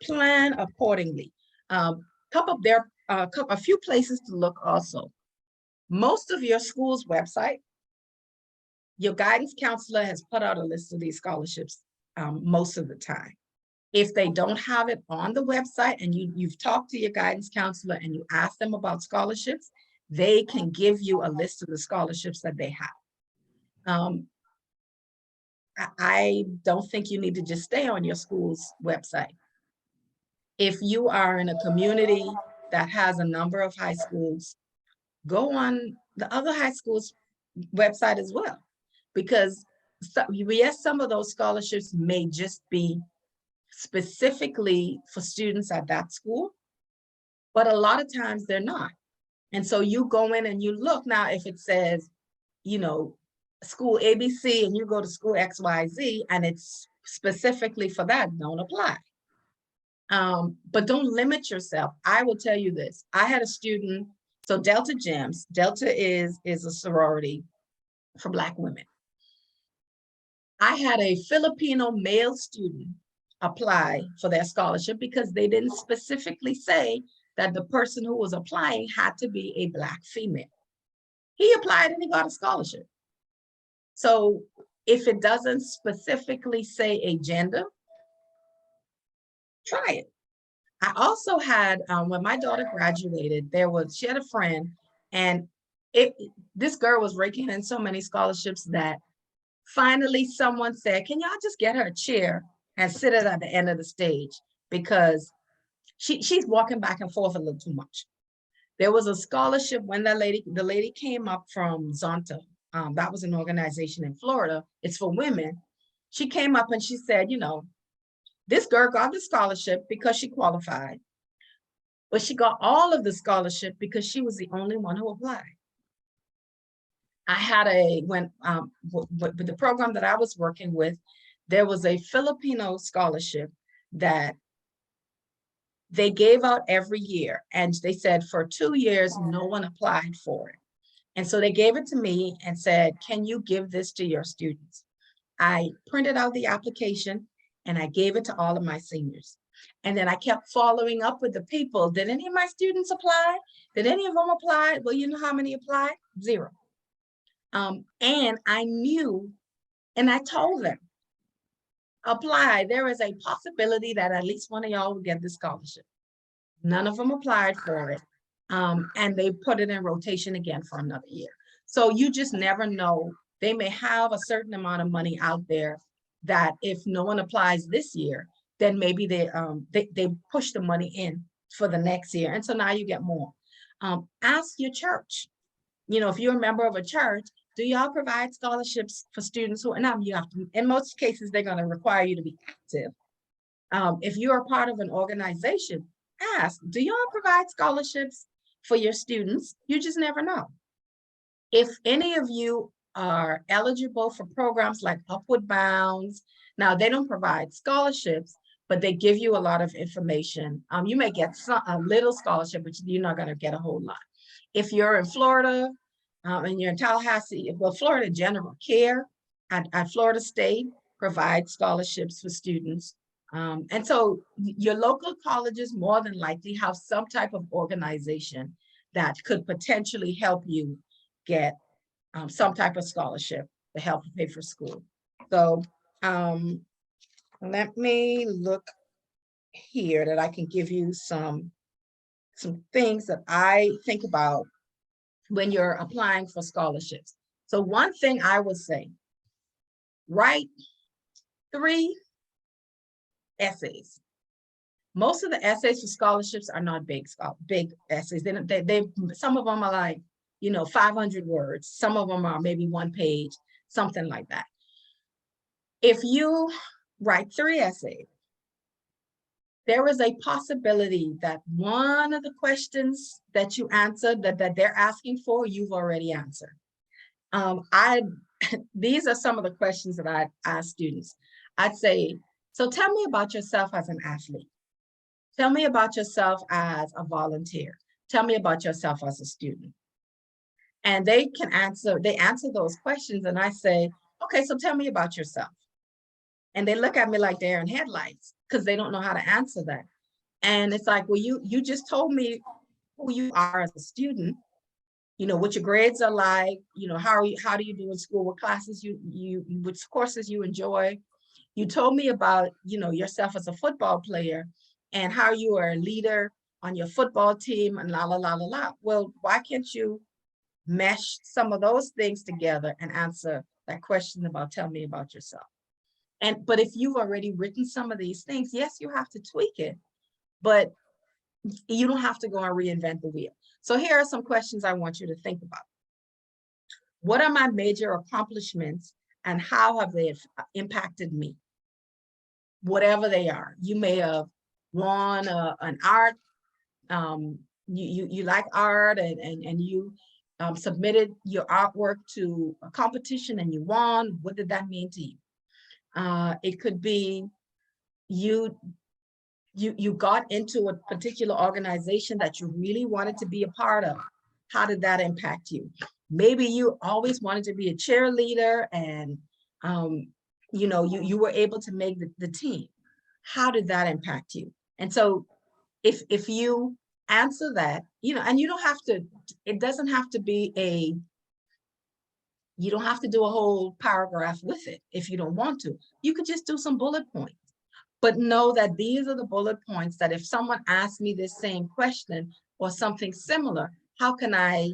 Plan accordingly. There are a few places to look also. Most of your school's website, your guidance counselor has put out a list of these scholarships most of the time. If they don't have it on the website and you've talked to your guidance counselor and you ask them about scholarships, they can give you a list of the scholarships that they have. I don't think you need to just stay on your school's website. If you are in a community that has a number of high schools, go on the other high schools' website as well. Because yes, some of those scholarships may just be specifically for students at that school, but a lot of times they're not. And so you go in and you look. Now, if it says, you know, school ABC and you go to school XYZ and it's specifically for that, don't apply. But don't limit yourself. I will tell you this. I had a student, so Delta GEMS, Delta is a sorority for Black women. I had a Filipino male student apply for their scholarship because they didn't specifically say that the person who was applying had to be a Black female. He applied and he got a scholarship. So if it doesn't specifically say a gender, try it. I also had, when my daughter graduated, she had a friend, and this girl was raking in so many scholarships that finally someone said, can y'all just get her a chair and sit it at the end of the stage, because she's walking back and forth a little too much. There was a scholarship when the lady came up from Zonta. That was an organization in Florida. It's for women. She came up and she said, you know, this girl got the scholarship because she qualified, but she got all of the scholarship because she was the only one who applied. I had with the program that I was working with, there was a Filipino scholarship that they gave out every year. And they said for 2 years, no one applied for it. And so they gave it to me and said, can you give this to your students? I printed out the application and I gave it to all of my seniors. And then I kept following up with the people. Did any of my students apply? Did any of them apply? Well, you know how many applied? 0. And I knew, and I told them, apply. There is a possibility that at least one of y'all will get this scholarship. None of them applied for it. And they put it in rotation again for another year. So you just never know. They may have a certain amount of money out there that if no one applies this year, then maybe they push the money in for the next year. And so now you get more. Ask your church. You know, if you're a member of a church, do y'all provide scholarships for students who, and you have to, in most cases, they're going to require you to be active. If you're a part of an organization, ask, do y'all provide scholarships for your students? You just never know. If any of you are eligible for programs like Upward Bounds, now they don't provide scholarships, but they give you a lot of information. You may get a little scholarship, but you're not going to get a whole lot. If you're in Florida and you're in Tallahassee, well, Florida General Care at Florida State provides scholarships for students. And so your local colleges more than likely have some type of organization that could potentially help you get some type of scholarship to help pay for school. So let me look here that I can give you some things that I think about when you're applying for scholarships. So one thing I would say, write 3 essays. Most of the essays for scholarships are not big essays. They some of them are like, 500 words. Some of them are maybe 1 page, something like that. If you write 3 essays, there is a possibility that one of the questions that you answered that they're asking for, you've already answered. These are some of the questions that I ask students. I'd say, so tell me about yourself as an athlete. Tell me about yourself as a volunteer. Tell me about yourself as a student. And they answer those questions. And I say, okay, so tell me about yourself. And they look at me like they're in headlights because they don't know how to answer that. And it's like, well, you just told me who you are as a student, what your grades are like, how do you do in school, what classes which courses you enjoy. You told me about, yourself as a football player and how you are a leader on your football team and la, la, la, la, la. Well, why can't you mesh some of those things together and answer that question about tell me about yourself? But if you've already written some of these things, yes, you have to tweak it, but you don't have to go and reinvent the wheel. So here are some questions I want you to think about. What are my major accomplishments and how have they impacted me? Whatever they are. You may have won an art, you like art and you submitted your artwork to a competition and you won. What did that mean to you? It could be you got into a particular organization that you really wanted to be a part of. How did that impact you? Maybe you always wanted to be a cheerleader and you were able to make the team. How did that impact you? And so if you answer that, and you don't have to, it doesn't have to be you don't have to do a whole paragraph with it if you don't want to. You could just do some bullet points. But know that these are the bullet points that if someone asks me this same question or something similar, how can I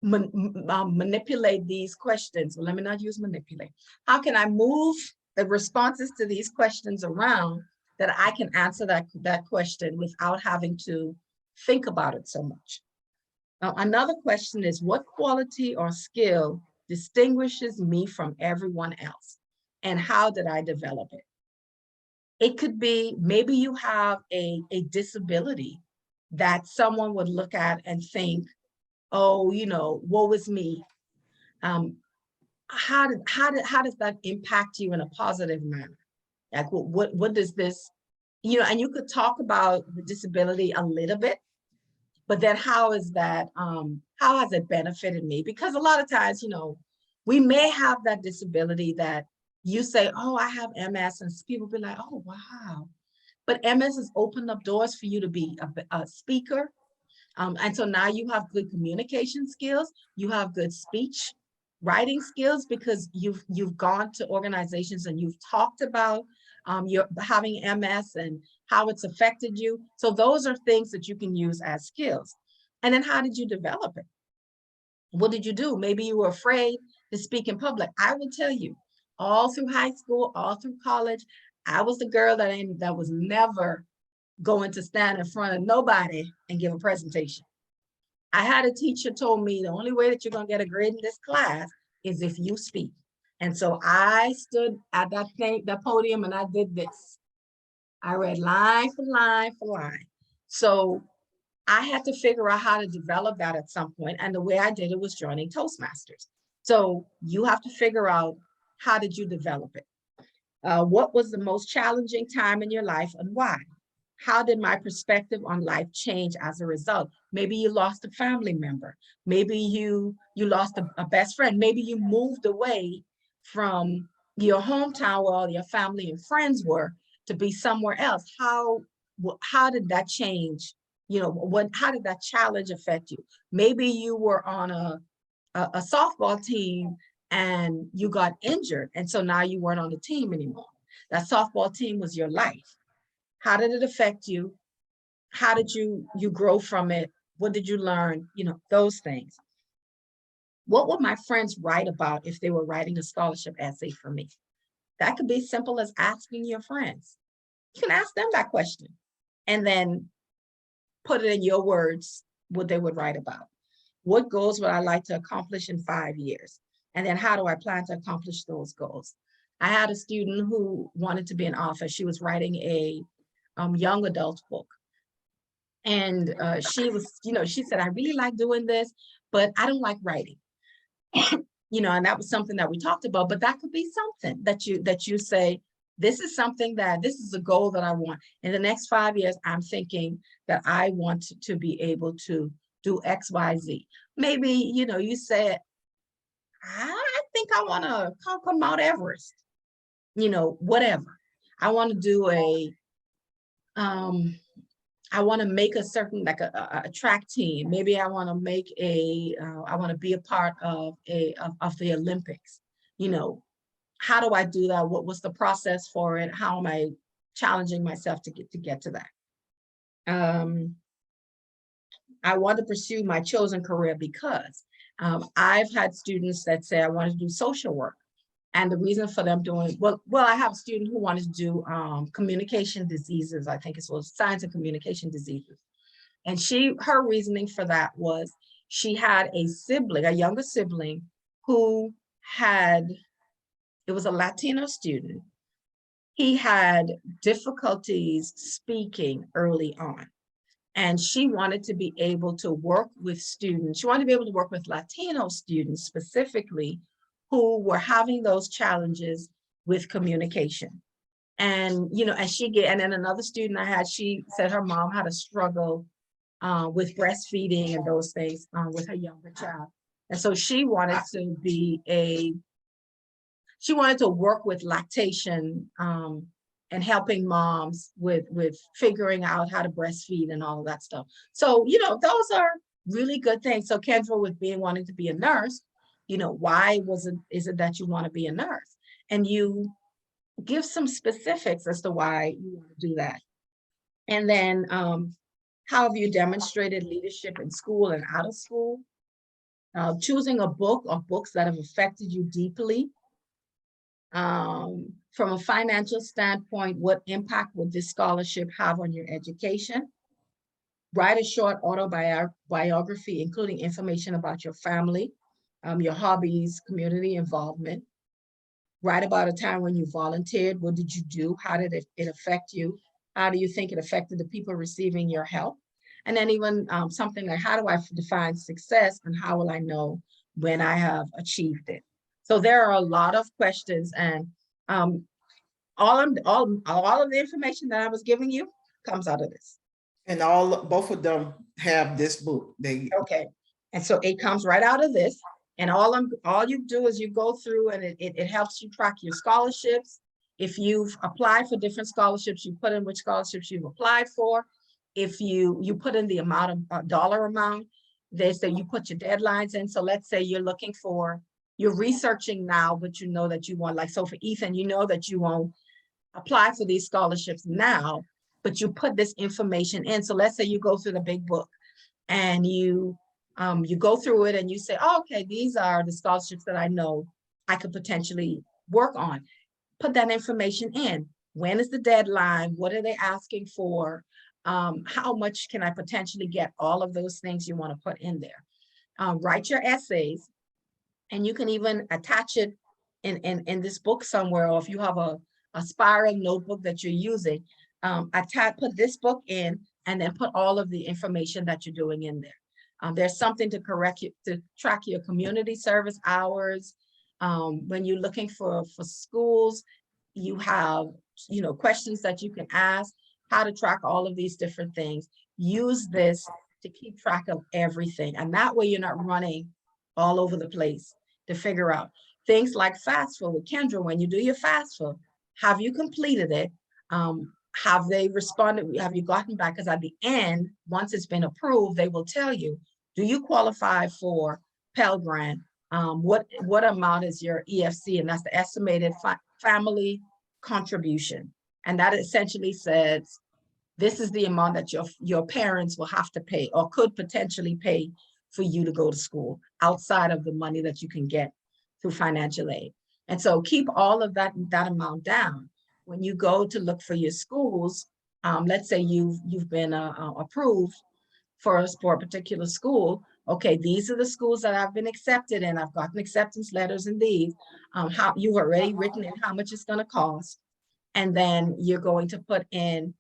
manipulate these questions? Well, let me not use manipulate. How can I move the responses to these questions around that I can answer that question without having to think about it so much? Now, another question is, what quality or skill distinguishes me from everyone else? And how did I develop it? It could be, maybe you have a disability that someone would look at and think, oh, woe is me. How does that impact you in a positive manner? Like what does this, and you could talk about the disability a little bit, but then how has it benefited me? Because a lot of times, we may have that disability that you say, oh, I have MS, and people be like, oh, wow. But MS has opened up doors for you to be a speaker. And so now you have good communication skills, you have good speech, writing skills, because you've gone to organizations and you've talked about your having MS and how it's affected you. So those are things that you can use as skills. And then how did you develop it? What did you do? Maybe you were afraid to speak in public. I will tell you, all through high school, all through college, I was the girl that was never going to stand in front of nobody and give a presentation. I had a teacher told me the only way that you're going to get a grade in this class is if you speak. And so I stood at that podium and I did this. I read line for line for line. So I had to figure out how to develop that at some point. And the way I did it was joining Toastmasters. So you have to figure out, how did you develop it? What was the most challenging time in your life and why? How did my perspective on life change as a result? Maybe you lost a family member. Maybe you lost a best friend. Maybe you moved away from your hometown where all your family and friends were to be somewhere else. How did that change? How did that challenge affect you? Maybe you were on a softball team and you got injured. And so now you weren't on the team anymore. That softball team was your life. How did it affect you? How did you grow from it? What did you learn? Those things. What would my friends write about if they were writing a scholarship essay for me? That could be simple as asking your friends. You can ask them that question and then put it in your words, what they would write about. What goals would I like to accomplish in 5 years? And then how do I plan to accomplish those goals? I had a student who wanted to be an author. She was writing a young adult book. And she said, I really like doing this, but I don't like writing. And that was something that we talked about, but that could be something that you say, this is a goal that I want. In the next 5 years, I'm thinking that I want to be able to do X, Y, Z. Maybe, you said, I think I want to conquer Mount Everest, whatever. I want to do um, I want to make a certain, like a track team. Maybe I want to make I want to be a part of of the Olympics. You know, how do I do that? What was the process for it? How am I challenging myself to get to that? I want to pursue my chosen career because I've had students that say I want to do social work. And the reason for them doing, well, I have a student who wanted to do communication diseases. I think it was science and communication diseases. And her reasoning for that was she had a sibling, a younger sibling, who it was a Latino student. He had difficulties speaking early on. And she wanted to be able to work with students. She wanted to be able to work with Latino students specifically who were having those challenges with communication. And, and then another student I had, she said her mom had a struggle with breastfeeding and those things with her younger child. And so she wanted to work with lactation and helping moms with figuring out how to breastfeed and all of that stuff. So, those are really good things. So Kendra, with wanting to be a nurse, why is it that you want to be a nurse? And you give some specifics as to why you want to do that. And then how have you demonstrated leadership in school and out of school? Choosing a book or books that have affected you deeply. From a financial standpoint, what impact would this scholarship have on your education? Write a short autobiography, including information about your family, your hobbies, community involvement. Write about a time when you volunteered. What did you do? How did it affect you? How do you think it affected the people receiving your help? And then even something like, how do I define success and how will I know when I have achieved it? So there are a lot of questions, and all of the information that I was giving you comes out of this. And both of them have this book. Okay. And so it comes right out of this. And all you do is you go through and it helps you track your scholarships. If you've applied for different scholarships, you put in which scholarships you've applied for. If you put in the amount of dollar amount, they say you put your deadlines in. So let's say you're researching now, but you know that you want, like, so for Ethan, you know that you won't apply for these scholarships now, but you put this information in. So let's say you go through the big book and you go through it and you say, oh, okay, these are the scholarships that I know I could potentially work on. Put that information in. When is the deadline? What are they asking for? How much can I potentially get? All of those things you want to put in there. Write your essays, and you can even attach it in this book somewhere, or if you have a spiral notebook that you're using, put this book in and then put all of the information that you're doing in there. There's something to track your community service hours. When you're looking for schools, you have, questions that you can ask, how to track all of these different things. Use this to keep track of everything. And that way you're not running all over the place to figure out things like FAFSA with Kendra. When you do your FAFSA, have you completed it? Have they responded? Have you gotten back? Because at the end, once it's been approved, they will tell you, do you qualify for Pell Grant? What amount is your EFC? And that's the estimated family contribution. And that essentially says, this is the amount that your parents will have to pay or could potentially pay for you to go to school outside of the money that you can get through financial aid. And so keep all of that amount down. When you go to look for your schools, let's say you've been approved for a particular school. Okay, these are the schools that I've been accepted in. I've gotten acceptance letters in these. How you've already written in how much it's going to cost. And then you're going to put in,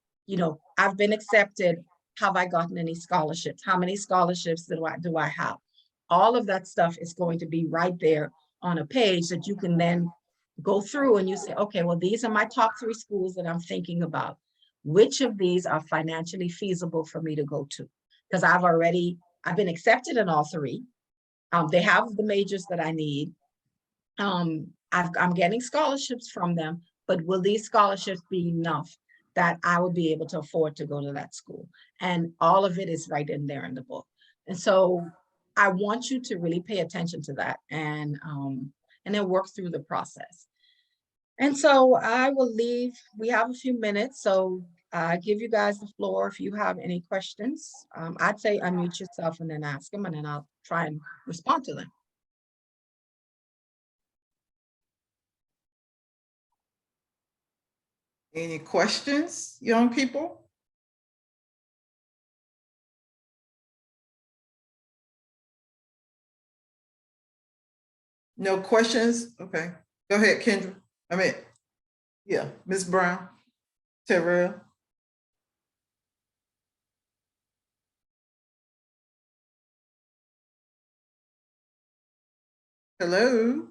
I've been accepted. Have I gotten any scholarships? How many scholarships do I have? All of that stuff is going to be right there on a page that you can then go through and you say, okay, well, these are my top 3 schools that I'm thinking about. Which of these are financially feasible for me to go to? Because I've been accepted in all 3. They have the majors that I need. I'm getting scholarships from them, but will these scholarships be enough that I will be able to afford to go to that school? And all of it is right in there in the book. And so I want you to really pay attention to that and then work through the process. And so I will leave. We have a few minutes, so I give you guys the floor if you have any questions. I'd say unmute yourself and then ask them, and then I'll try and respond to them. Any questions, young people? No questions? Okay. Go ahead, Kendra. I mean, yeah, Ms. Brown, Terrell. Hello.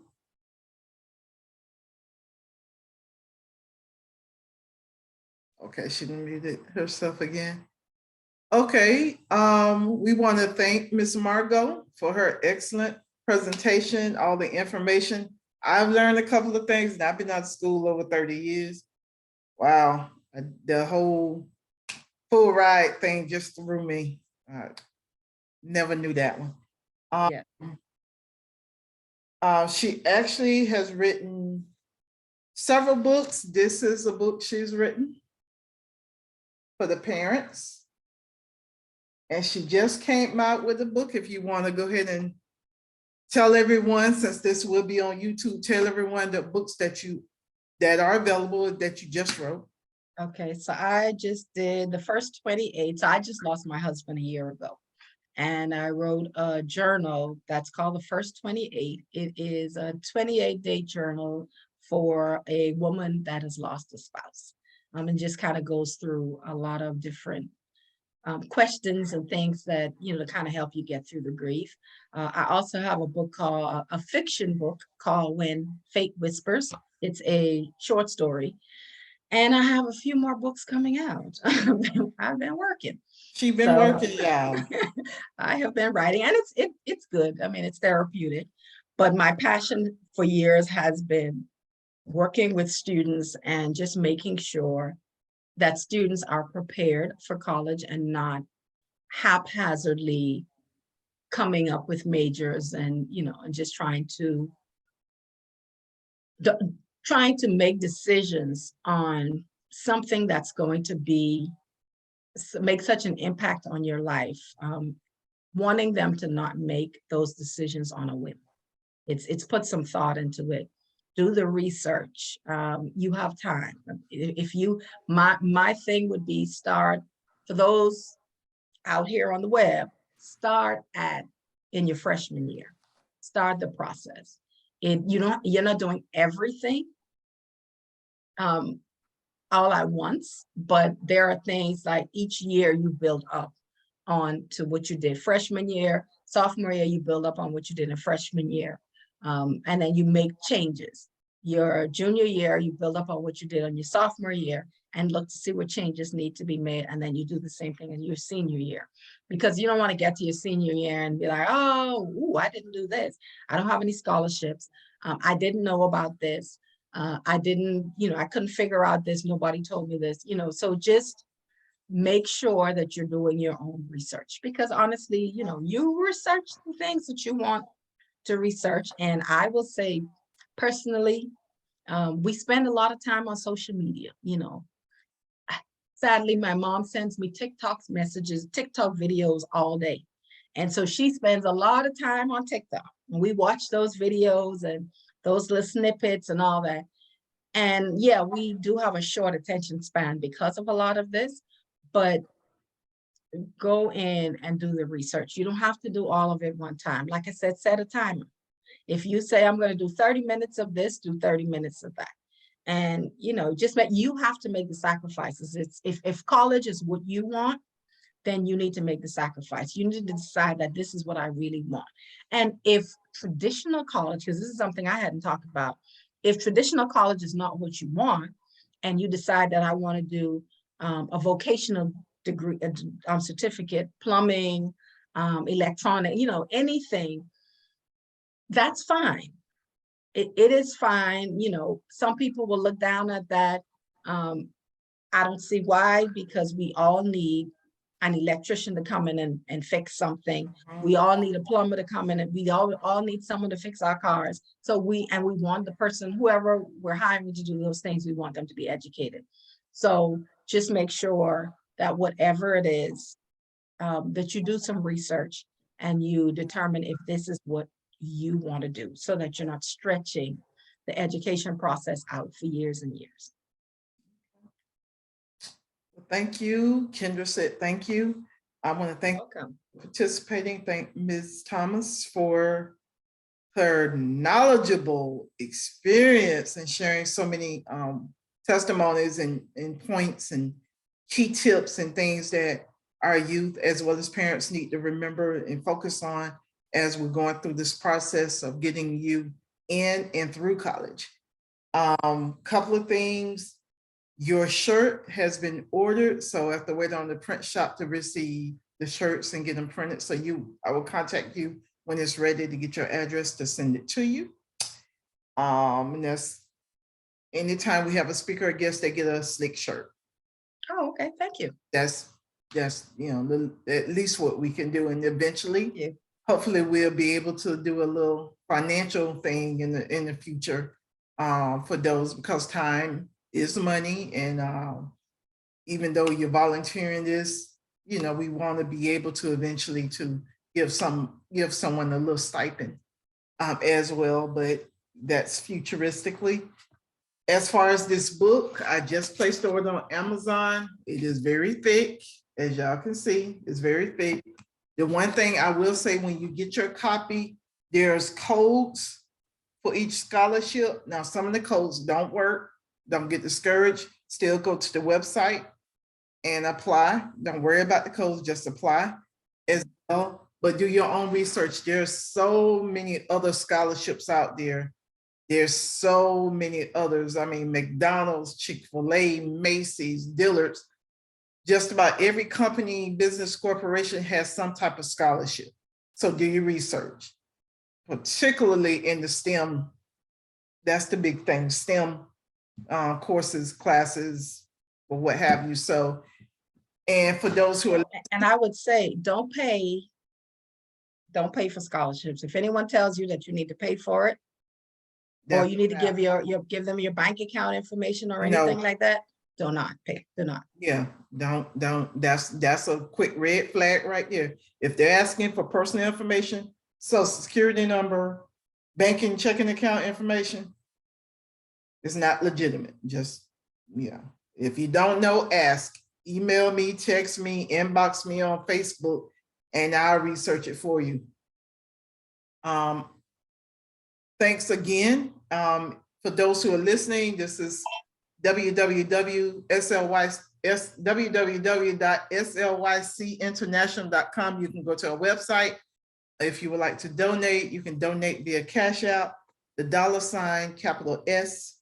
Okay, she muted herself again. Okay, we want to thank Ms. Margo for her excellent presentation, all the information. I've learned a couple of things, and I've been out of school over 30 years. Wow, the whole full ride thing just threw me. Never knew that one. Yeah. She actually has written several books. This is a book she's written for the parents. And she just came out with a book. If you want to go ahead and tell everyone, since this will be on YouTube, tell everyone the books that are available that you just wrote. Okay, so I just did the first 28. So I just lost my husband a year ago. And I wrote a journal that's called The First 28. It is a 28-day journal for a woman that has lost a spouse. And just kind of goes through a lot of different questions and things that, to kind of help you get through the grief. I also have a book called, a fiction book called When Fate Whispers. It's a short story. And I have a few more books coming out. I've been working. She's been working, yeah. I have been writing, and it's good. I mean, it's therapeutic. But my passion for years has been working with students and just making sure that students are prepared for college and not haphazardly coming up with majors and, and just trying to make decisions on something that's going to make such an impact on your life, wanting them to not make those decisions on a whim. It's put some thought into it. Do the research. You have time. If you, my thing would be start, for those out here on the web, start in your freshman year. Start the process. You're not doing everything all at once, but there are things like each year you build up on to what you did freshman year, sophomore year, you build up on what you did in freshman year. And then you make changes. Your junior year, you build up on what you did on your sophomore year and look to see what changes need to be made. And then you do the same thing in your senior year, because you don't want to get to your senior year and be like, oh, I didn't do this. I don't have any scholarships. I didn't know about this. I didn't, I couldn't figure out this. Nobody told me this, so just make sure that you're doing your own research, because honestly, you research the things that you want to research. And I will say personally, we spend a lot of time on social media. Sadly, my mom sends me TikTok videos all day. And so she spends a lot of time on TikTok. And we watch those videos and those little snippets and all that. And yeah, we do have a short attention span because of a lot of this, but go in and do the research. You don't have to do all of it one time. Like I said, set a timer. If you say, I'm going to do 30 minutes of this, do 30 minutes of that. And, you have to make the sacrifices. If college is what you want, then you need to make the sacrifice. You need to decide that this is what I really want. And if traditional college, because this is something I hadn't talked about, if traditional college is not what you want, and you decide that I want to do a vocational degree, certificate, plumbing, electronic, anything, that's fine. It is fine. You know, some people will look down at that. I don't see why, because we all need an electrician to come in and fix something. We all need a plumber to come in, and we all need someone to fix our cars. So we want the person, whoever we're hiring to do those things, we want them to be educated. So just make sure that whatever it is, that you do some research and you determine if this is what you want to do, so that you're not stretching the education process out for years and years. Thank you. Kendra said thank you. I want to thank Welcome. you for participating. Thank Ms. Thomas for her knowledgeable experience and sharing so many testimonies and points and key tips and things that our youth as well as parents need to remember and focus on as we're going through this process of getting you in and through college. Couple of things. Your shirt has been ordered, so I have to wait on the print shop to receive the shirts and get them printed. So I will contact you when it's ready to get your address to send it to you. And that's anytime we have a speaker or guest, they get a slick shirt. Oh, okay. Thank you. That's you know, at least what we can do. And eventually, Yeah. hopefully we'll be able to do a little financial thing in the future for those, because time is money. And even though you're volunteering this, you know, we want to be able to eventually to give someone a little stipend as well, but that's futuristically. As far as this book, I just placed the order on Amazon. It is very thick, as y'all can see, it's very thick. The one thing I will say, when you get your copy, there's codes for each scholarship. Now, some of the codes don't work. Don't get discouraged. Still go to the website and apply. Don't worry about the codes, just apply as well. But do your own research. There's so many other scholarships out there. There's so many others. I mean, McDonald's, Chick-fil-A, Macy's, Dillard's, just about every company, business, corporation has some type of scholarship. So do your research, particularly in the STEM. That's the big thing, STEM courses, classes, or what have you. So, and for those who are— And I would say, don't pay for scholarships. If anyone tells you that you need to pay for it, or you need to give them your bank account information or anything like that, do not pay. Do not. Yeah, don't. That's a quick red flag right there. If they're asking for personal information, social security number, banking, checking account information, it's not legitimate. Just, yeah. If you don't know, ask. Email me, text me, inbox me on Facebook, and I'll research it for you. Thanks again. For those who are listening, this is www.slycinternational.com. You can go to our website. If you would like to donate, you can donate via Cash App, the $, capital S,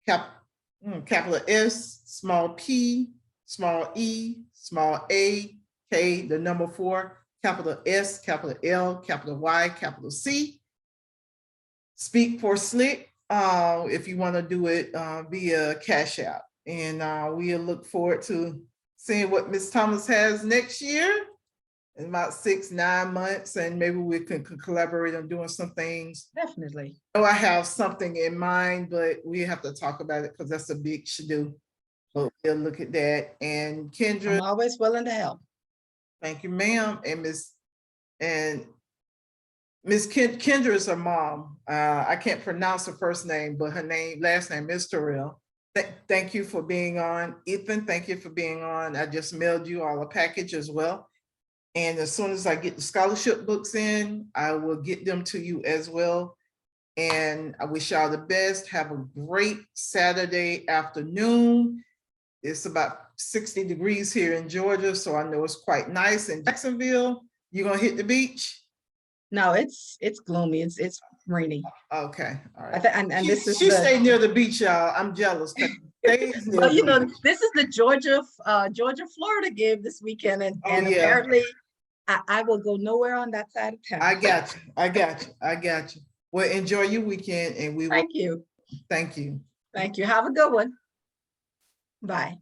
capital S, small p, small e, small a, K, the number 4, capital S, capital L, capital Y, capital C. Speak for Slick, if you want to do it via Cash App. And we'll look forward to seeing what Ms. Thomas has next year in about 6-9 months, and maybe we can collaborate on doing some things. Definitely. Oh, I have something in mind, but we have to talk about it because that's a big to-do. But we'll look at that. And Kendra— I'm always willing to help. Thank you, ma'am. And Miss Kendra is her mom. I can't pronounce her first name, but her last name is Terrell. Thank you for being on. Ethan, thank you for being on. I just mailed you all a package as well. And as soon as I get the scholarship books in, I will get them to you as well. And I wish y'all the best. Have a great Saturday afternoon. It's about 60 degrees here in Georgia, so I know it's quite nice. In Jacksonville, you gonna hit the beach? No, it's gloomy. It's rainy. Okay, all right. And this is she stayed near the beach, y'all. I'm jealous. Well, you know, this is the Georgia Florida game this weekend, and apparently I will go nowhere on that side of town. I got you. I got you. I got you. Well, enjoy your weekend and we will, Thank you. thank you. Thank you. Have a good one. Bye.